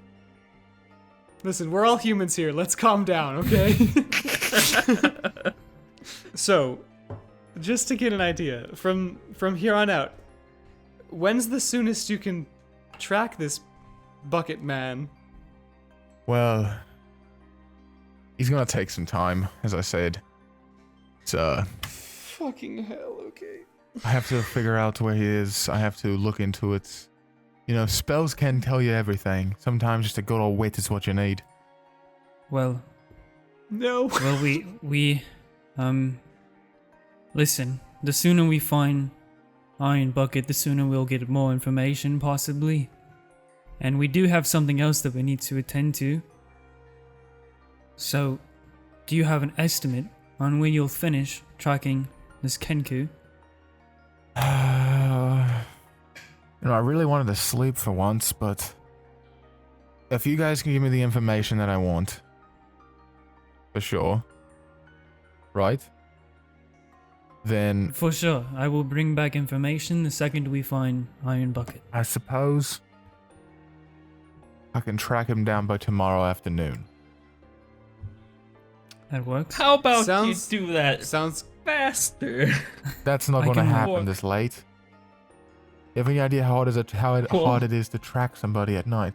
Listen, we're all humans here. Let's calm down, okay? So, just to get an idea, from here on out, when's the soonest you can track this bucket man? Well, he's gonna take some time, as I said. It's, Fucking hell, okay. I have to figure out where he is. I have to look into it. You know, spells can tell you everything. Sometimes just a good old wit is what you need. Well, No. we listen. The sooner we find Iron Bucket, the sooner we'll get more information, possibly. And we do have something else that we need to attend to. So, do you have an estimate on when you'll finish tracking this Kenku? You know, I really wanted to sleep for once, but if you guys can give me the information that I want, for sure, right? Then For sure, I will bring back information the second we find Iron Bucket. I suppose I can track him down by tomorrow afternoon. That works. How about Sounds- you do that Sounds faster? That's not I going to can happen walk. this late. You have any idea how hard it is to track somebody at night?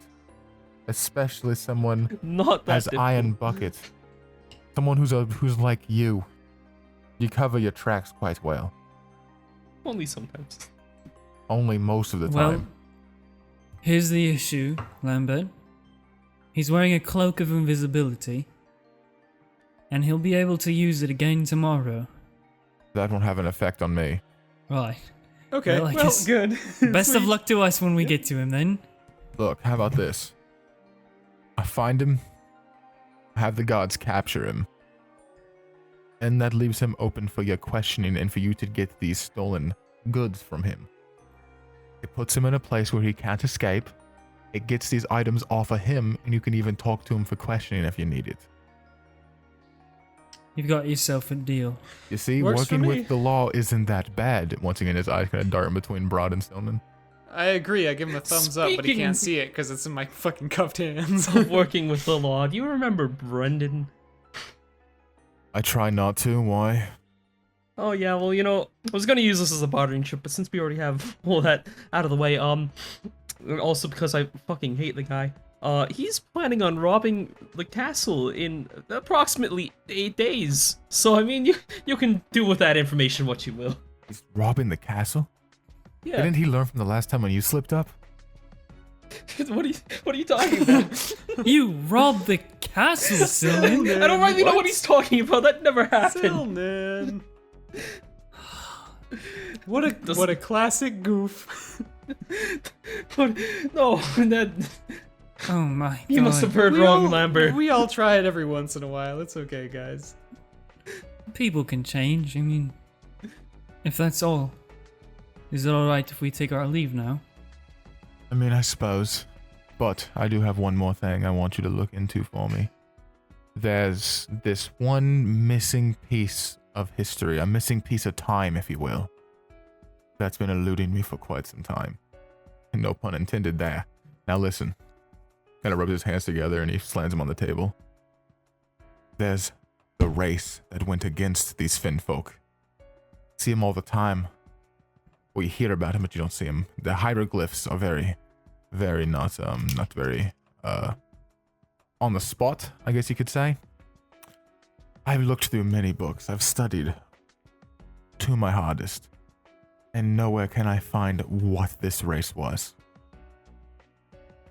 Especially someone Not that has difficult. Iron Bucket. Someone who's like you. You cover your tracks quite well. Only sometimes. Only most of the Well, time. here's the issue, Lambert. He's wearing a cloak of invisibility, and he'll be able to use it again tomorrow. That won't have an effect on me. Right. okay. Well, I Well, guess- good. Best of Sweet. luck to us when we get to him, then. Look, how about this? I find him, I have the gods capture him, and that leaves him open for your questioning and for you to get these stolen goods from him. It puts him in a place where he can't escape. It gets these items off of him, and you can even talk to him for questioning if you need it. You've got yourself a deal. You see, Works for working me. with the law isn't that bad. Once again, his eyes kind of dart in between Br'aad and Stillman. I agree. I give him a thumbs up, but he Speaking- can't see it because it's in my fucking cuffed hands. Of working with the law. Do you remember Brendan? I try not to. Why? Oh yeah, well, you know, I was gonna use this as a bartering chip, but since we already have all that out of the way, also because I fucking hate the guy, he's planning on robbing the castle in approximately 8 days. So I mean, you can do with that information what you will. He's robbing the castle? Yeah. Didn't he learn from the last time when you slipped up? what are you talking about? You robbed the castle, Sylvan. I don't really know what he's talking about. That never happened. Stillman. What a classic goof. But, no, that Oh my god. you must have heard wrong, Lambert. We all try it every once in a while. It's okay, guys. People can change. I mean, if that's all. Is it alright if we take our leave now? I mean, I suppose. But I do have one more thing I want you to look into for me. There's this one missing piece of history, a missing piece of time, if you will, that's been eluding me for quite some time. And no pun intended there. Now listen. Kind of rubs his hands together and he slams them on the table. There's the race that went against these Finn folk. See him all the time. Well, you hear about him, but you don't see him. The hieroglyphs are very not very, on the spot, I guess you could say. I've looked through many books. I've studied to my hardest. And nowhere can I find what this race was.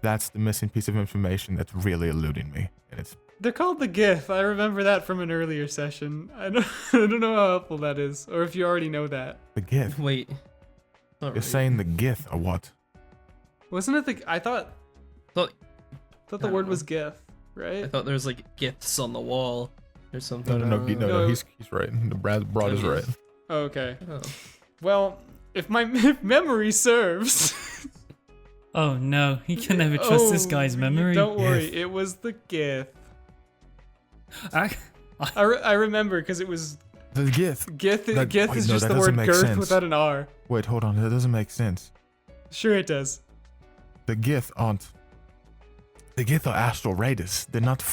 That's the missing piece of information that's really eluding me. And it's They're called the GIF. I remember that from an earlier session. I don't know how helpful that is, or if you already know that. the gift. Wait. Not You're right. saying the gift or what? Wasn't it the? I thought Thought- the I word don't was GIF, I right? thought there was like gifts on the wall or something. No, No. he's right. The Br'aad is right. Oh, okay. Oh. Well, if my memory serves. Oh no, you can never trust this Oh, guy's memory. Don't worry, GIF. it was the GIF. I, I remember because it was The gift. GIF. That- GIF wait, is no, just that the word doesn't make girth sense. without an R. Wait, hold on. That doesn't make sense. Sure, it does. The Gith aren't. The Gith are astral raiders. They're not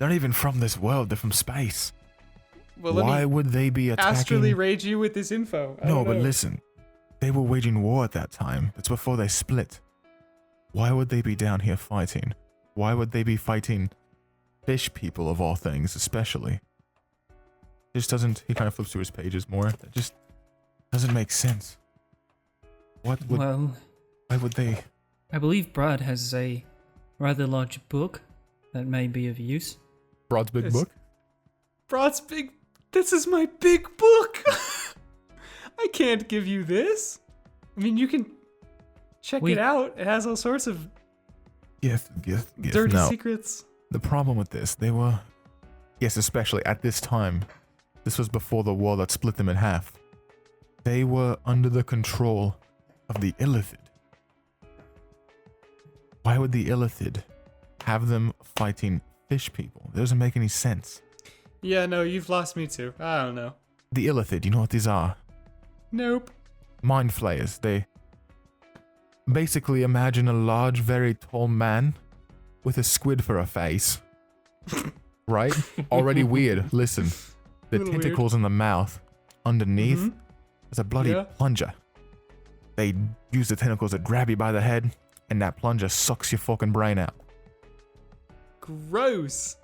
even from this world. They're from space. Well, let Why me would they be attacking? astrally rage you with this info. I No, don't but know. listen. They were waging war at that time. It's before they split. Why would they be down here fighting? Why would they be fighting fish people of all things, especially? Just doesn't. He kind of flips through his pages more. That just doesn't make sense. What would? well, Why would they? I believe Br'aad has a rather large book that may be of use. Br'aad's big Yes. book. Broad's big. This is my big book. I can't give you this. I mean, you can check We- it out. It has all sorts of Gith. dirty No. secrets. The problem with this, they were, yes, especially at this time, this was before the war that split them in half. They were under the control of the Illithid. Why would the Illithid have them fighting fish people? It doesn't make any sense. Yeah, no, you've lost me too. I don't know. The Illithid, you know what these are? Nope. Mind flayers. They basically imagine a large, very tall man with a squid for a face. Right? Already weird. Listen, the Little weird. tentacles in the mouth. Underneath Mhm. is a bloody Yeah. plunger. They use the tentacles to grab you by the head, and that plunger sucks your fucking brain out. Gross.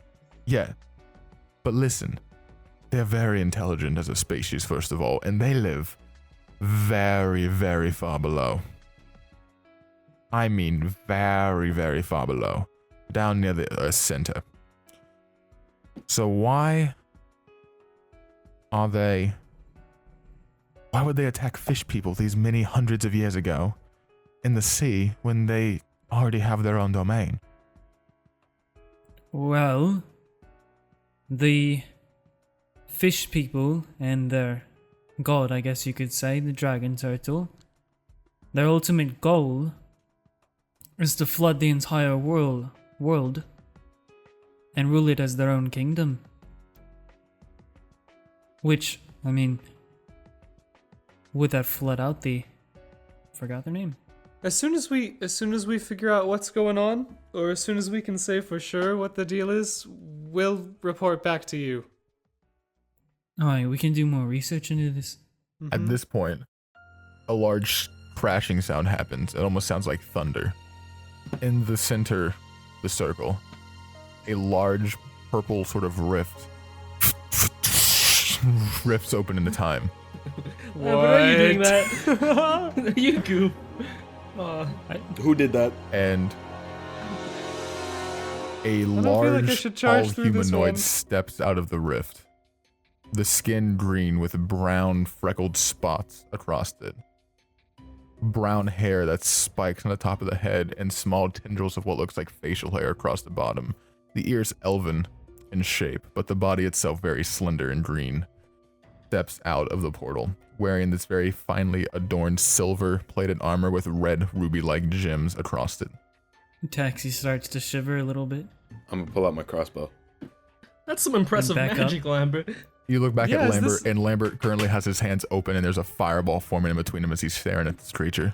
Yeah. But listen, they're very intelligent as a species, first of all, and they live very, very far below. I mean, very, very far below. Down near the Earth's center. So why would they attack fish people these many hundreds of years ago in the sea when they already have their own domain? Well, the fish people and their god, I guess you could say, the dragon turtle, their ultimate goal is to flood the entire world and rule it as their own kingdom. Which, I mean, would that flood out the... forgot their name. As soon as we figure out what's going on, or as soon as we can say for sure what the deal is, we'll report back to you. Alright, we can do more research into this. Mm-hmm. At this point, a large crashing sound happens. It almost sounds like thunder. In the center, the circle, a large purple sort of rift rifts open into time. Why are you doing that? You goof. Who did that? And a feel like I large should charge tall through this one. humanoid steps out of the rift. The skin green with brown freckled spots across it. Brown hair that spikes on the top of the head and small tendrils of what looks like facial hair across the bottom. The ears elven in shape, but the body itself very slender and green. Steps out of the portal, wearing this very finely adorned silver-plated armor with red ruby-like gems across it. Taxi starts to shiver a little bit. I'm gonna pull out my crossbow. That's some impressive back up. magic, Lambert. You look back Yeah, at is Lambert, this- and Lambert currently has his hands open, and there's a fireball forming in between him as he's staring at this creature.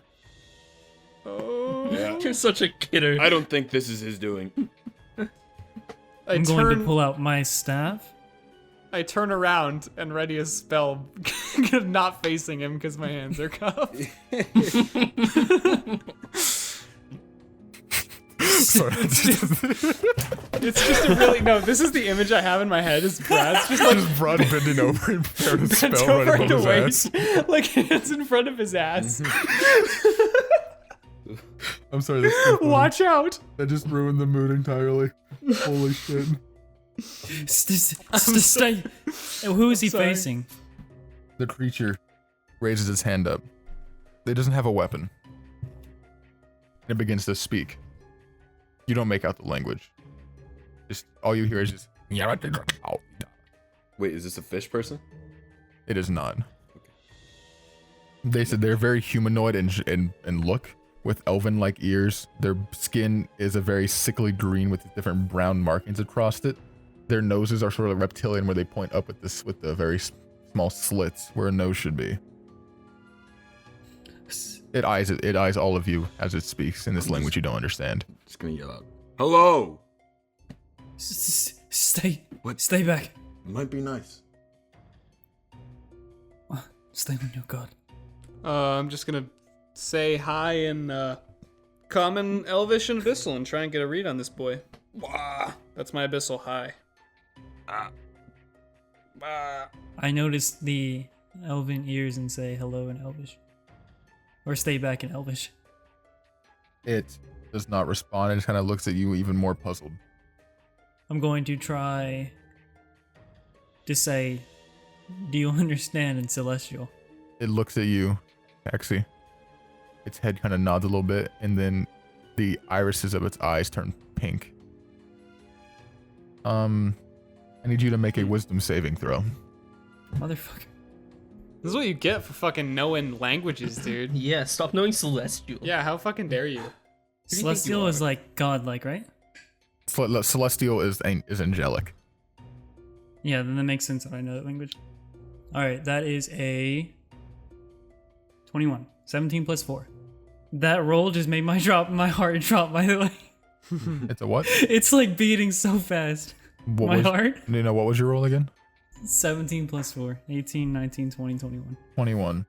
Oh. Yeah. You're such a kidder. I don't think this is his doing. I'm going to pull out my staff. I turn around and ready a spell, not facing him because my hands are cuffed. Sorry. It's just a really this is the image I have in my head. Is Brad's just like Just Br'aad bending over and prepared a bent spell over right and above away, his ass. like hands in front of his ass. I'm sorry. That's so funny. Watch out. That just ruined the mood entirely. Holy shit. Stay. Who is he sorry. facing? The creature raises its hand up. It doesn't have a weapon. It begins to speak. You don't make out the language. Just all you hear is just. Wait, is this a fish person? It is not. They said they're very humanoid and look, with elven-like ears. Their skin is a very sickly green with different brown markings across it. Their noses are sort of reptilian, where they point up with the very small slits where a nose should be. It eyes all of you as it speaks in this language you don't understand. Just gonna yell out. Hello. Stay. What? Stay back. Might be nice. Stay on your guard. I'm just gonna say hi in common, Elvish, and Abyssal and try and get a read on this boy. Wah! That's my Abyssal hi. I noticed the elven ears and say hello in Elvish. Or stay back in Elvish. It does not respond. It just kind of looks at you even more puzzled. I'm going to try to say, do you understand in Celestial? It looks at you, Taxi. Its head kind of nods a little bit, and then the irises of its eyes turn pink. I need you to make a wisdom saving throw. Motherfucker. This is what you get for fucking knowing languages, dude. Yeah, stop knowing Celestial. Yeah, how fucking dare you? Celestial is like godlike, right? Celestial is angelic. Yeah, then that makes sense if I know that language. Alright, that is a 21. 17 plus 4. That roll just made my heart drop, by the way. It's a what? It's like beating so fast. My heart? What was your roll again? 17 plus 4. 18, 19, 20, 21. 21.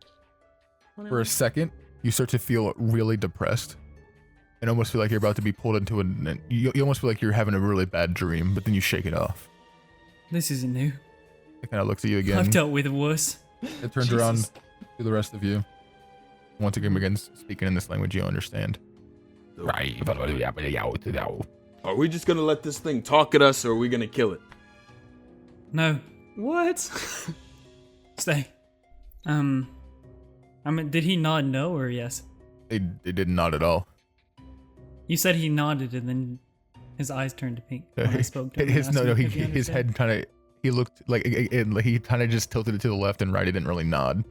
For a second, you start to feel really depressed. And almost feel like you're about to be pulled into you almost feel like you're having a really bad dream, but then you shake it off. This isn't new. It kind of looks at you again. I've dealt with worse. It turns around to the rest of you. Once again begins speaking in this language you understand. Are we just gonna let this thing talk at us, or are we gonna kill it? No. What? Stay. I mean, did he nod no or yes? It did not at all. You said he nodded and then his eyes turned to pink when I spoke to him. His head kind of, he looked like, he kind of just tilted it to the left and right. He didn't really nod.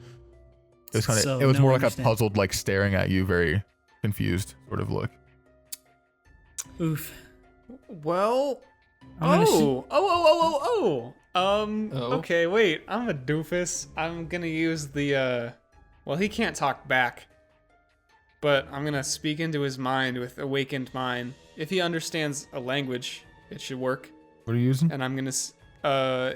It was kind of, it was more like a puzzled, like staring at you, very confused sort of look. Oof. Well. Oh. Okay, wait. I'm a doofus. I'm gonna use the, well, he can't talk back. But I'm gonna speak into his mind with awakened mind. If he understands a language, it should work. What are you using? And I'm gonna,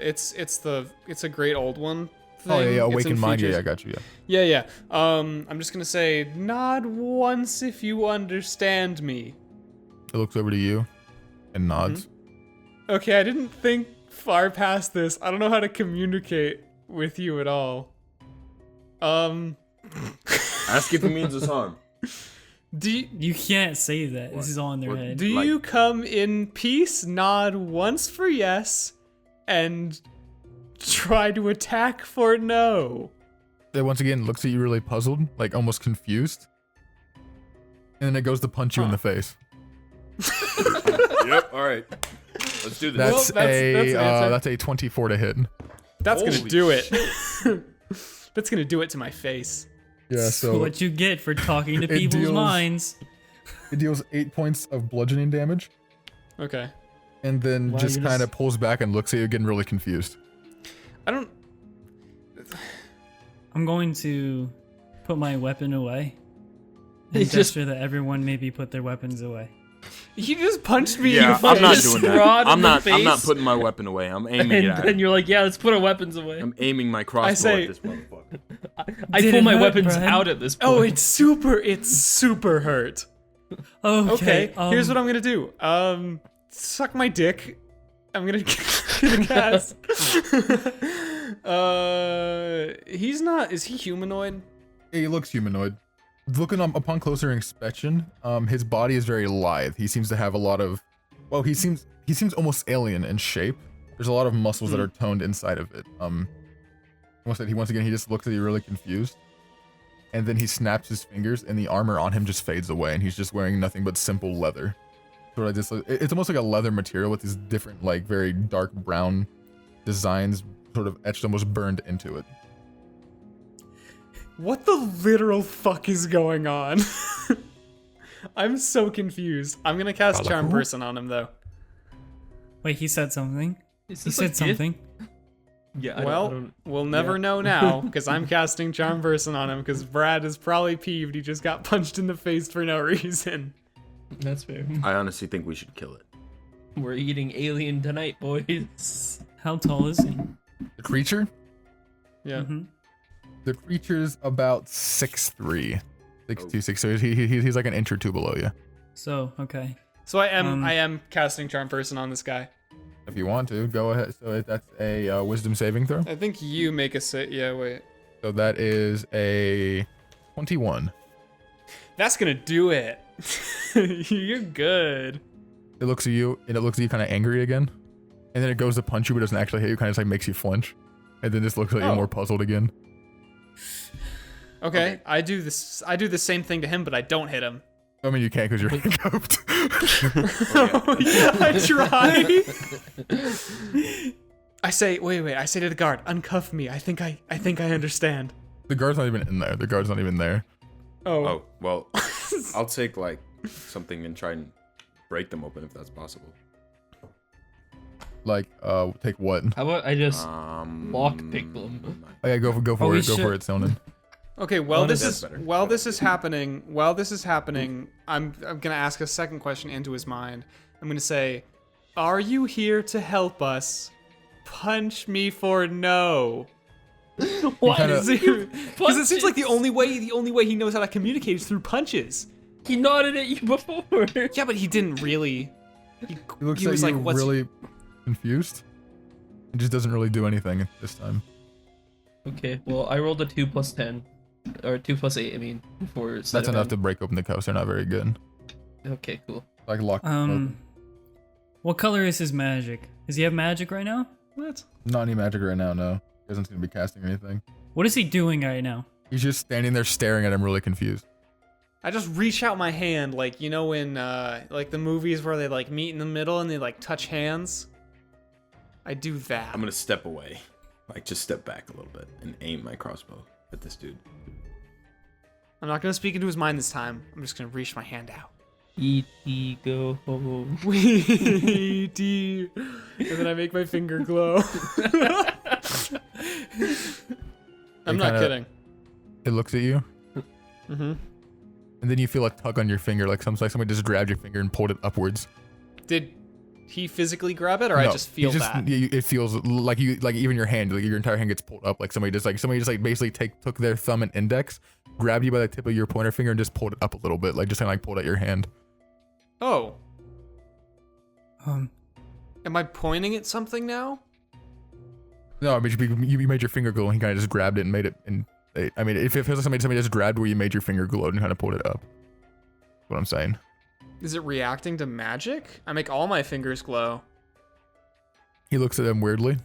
it's a great old one thing. Oh yeah, It's in awakened mind. features. Yeah, I got you. Yeah. Yeah. I'm just gonna say, nod once if you understand me. It looks over to you and nods. Okay, I didn't think far past this. I don't know how to communicate with you at all. Ask if it means us harm. You can't say that. What? This is all in their head. Do you come in peace? Nod once for yes, and try to attack for no. It once again looks at you really puzzled, like almost confused. And then it goes to punch you in the face. Yep, alright. Let's do this. That's a 24 to hit. That's gonna do it. That's gonna do it to my face. Yeah, so what you get for talking to people's minds. It deals 8 points of bludgeoning damage. Okay. And then just kind of pulls back and looks at you again, really confused. I'm going to put my weapon away. And gesture that everyone maybe put their weapons away. You just punched me. Yeah, I'm not doing that. Br'aad I'm not face. putting my weapon away. I'm aiming it at And then it. you're like, yeah, let's put our weapons away. I'm aiming my crossbow at this motherfucker. I Did pull it my hurt, weapons Br'aad? out at this point. Oh, it's super hurt. Okay, here's what I'm gonna do. Suck my dick. I'm gonna cast. He's not. Is he humanoid? He looks humanoid. Looking upon closer inspection, his body is very lithe. He seems to have a lot of, well, he seems almost alien in shape. There's a lot of muscles that are toned inside of it. Once again, he just looks at you really confused, and then he snaps his fingers, and the armor on him just fades away, and he's just wearing nothing but simple leather. Sort of just, it's almost like a leather material with these different, like, very dark brown designs, sort of etched, almost burned into it. What the literal fuck is going on? I'm so confused. I'm gonna cast Charm Person on him though. Wait, he said something. He this said a something. Yeah. I Well, don't, we'll never know now because I'm casting Charm Person on him because Br'aad is probably peeved. He just got punched in the face for no reason. that's fair. I honestly think we should kill it. We're eating alien tonight, boys. How tall is he? The creature? Yeah. Mhm. The creature's about 6'3", 6'2", 6'3". So he's like an inch or two below you. So, okay. So I am casting Charm Person on this guy. If you want to, go ahead. So that's a wisdom saving throw. I think you make a sit. Yeah, wait. So that is a 21. That's gonna do it. You're good. It looks at you, and it looks at you kind of angry again. And then it goes to punch you, but doesn't actually hit you, kind of just like makes you flinch. And then just looks at you Oh. more puzzled again. Okay, I do the same thing to him, but I don't hit him. I mean, you can't because you're handcuffed. I try. I say, wait. I say to the guard, uncuff me. I think I understand. The guard's not even in there. The guard's not even there. Oh, well, I'll take like something and try and break them open if that's possible. Like, take what? How about I just lockpick them? Oh yeah, go for we it. Go should- for it, Sonnen. Okay, while this That's is better. while this is happening, I'm gonna ask a second question into his mind. I'm gonna say, "Are you here to help us? Punch me for no." Why kinda- does he? Because it seems like the only way he knows how to communicate is through punches. He nodded at you before. Yeah, but he didn't really. He looks He at was you like, "What's-" really confused. He just doesn't really do anything this time. Okay, well, I rolled a 2 plus 10. Or 2 plus 8, I mean, for That's enough to break open the cuffs. They're not very good. Okay, cool. Like lock. open. What color is his magic? Does he have magic right now? What? Not any magic right now. No, he doesn't seem to be casting anything. What is he doing right now? He's just standing there staring at him, really confused. I just reach out my hand, like you know in like the movies where they like meet in the middle and they like touch hands. I do that. I'm gonna step away, like just step back a little bit and aim my crossbow at this dude. I'm not gonna speak into his mind this time. I'm just gonna reach my hand out. E.T. go home. Wee-dee. And then I make my finger glow. I'm not kinda- kidding. It looks at you, Mm-hmm. and then you feel a tug on your finger, like somebody just grabbed your finger and pulled it upwards. Did he physically grab it, or I No, just feel you that? It feels like even your hand, like your entire hand gets pulled up, like somebody just basically took their thumb and index, grabbed you by the tip of your pointer finger, and just pulled it up a little bit, like just kind of like pulled at your hand. Oh, Um, am I pointing at something now? No, I mean you made your finger glow, and he kind of just grabbed it and made it. And I mean, if it feels like somebody just grabbed where you made your finger glow and kind of pulled it up. That's what I'm saying. Is it reacting to magic? I make all my fingers glow. He looks at them weirdly,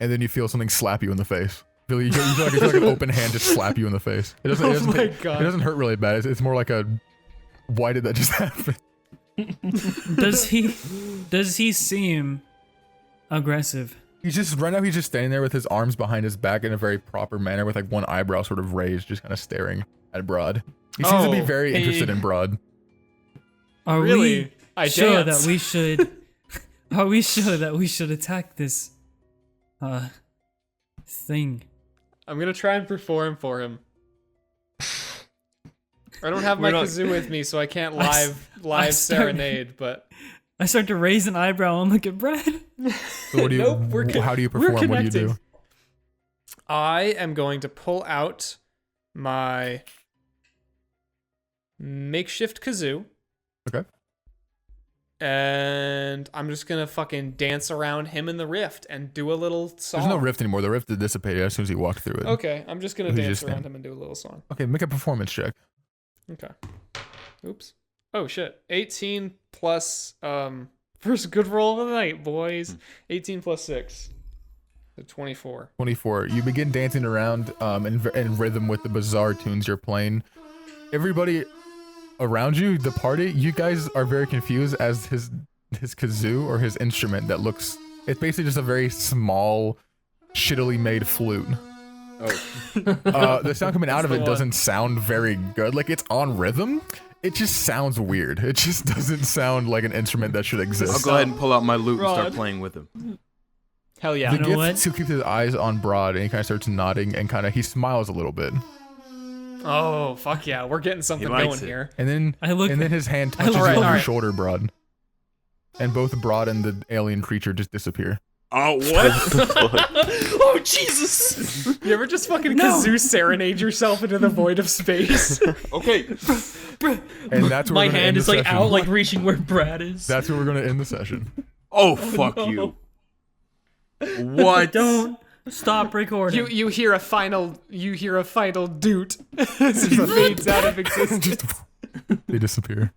and then you feel something slap you in the face. You feel like an open hand just slap you in the face. It doesn't God. It doesn't hurt really bad. It's more like a, why did that just happen? does he seem aggressive? He's just standing there with his arms behind his back in a very proper manner, with like one eyebrow sort of raised, just kind of staring at Br'aad. He seems to be Oh, very interested in Br'aad. Are Really? we I sure dance. that we should? Are we sure that we should attack this thing? I'm gonna try and perform for him. I don't have my We're not- kazoo with me, so I can't I live started- serenade. But I start to raise an eyebrow and look at Br'aad. So what do you? Nope, how do you we're perform? What do you do? connected. I am going to pull out my makeshift kazoo. Okay. And I'm just gonna fucking dance around him in the rift and do a little song. There's no rift anymore. The rift dissipated as soon as he walked through it. Okay, I'm just gonna He's dance just around in. him and do a little song. Okay, make a performance check. Okay. Oops. Oh shit. 18 plus first good roll of the night, boys. 18 plus 6. So 24. 24. You begin dancing around in rhythm with the bizarre tunes you're playing. Everybody around you, the party, you guys are very confused as his kazoo or his instrument that looks, it's basically just a very small, shittily made flute. Oh. The sound coming out of the it one. doesn't sound very good. Like, it's on rhythm. It just sounds weird. It just doesn't sound like an instrument that should exist. I'll go ahead and pull out my lute and start Br'aad. playing with him. Hell yeah. The You know gift what? to keep his eyes on Br'aad, and he kind of starts nodding and he smiles a little bit. Oh, fuck yeah. We're getting something likes going it. here. And then his hand touches Alright, you on your alright. shoulder, Br'aad. And both Br'aad and the alien creature just disappear. Oh, what? Oh Jesus! You ever just fucking No. kazoo serenade yourself into the void of space? Okay. And that's where My we're gonna hand end is the like session. out, like reaching where Br'aad is. That's where we're gonna end the session. Oh, fuck no. you. What? Don't stop recording. you hear a final doot as he fades out of existence. They disappear.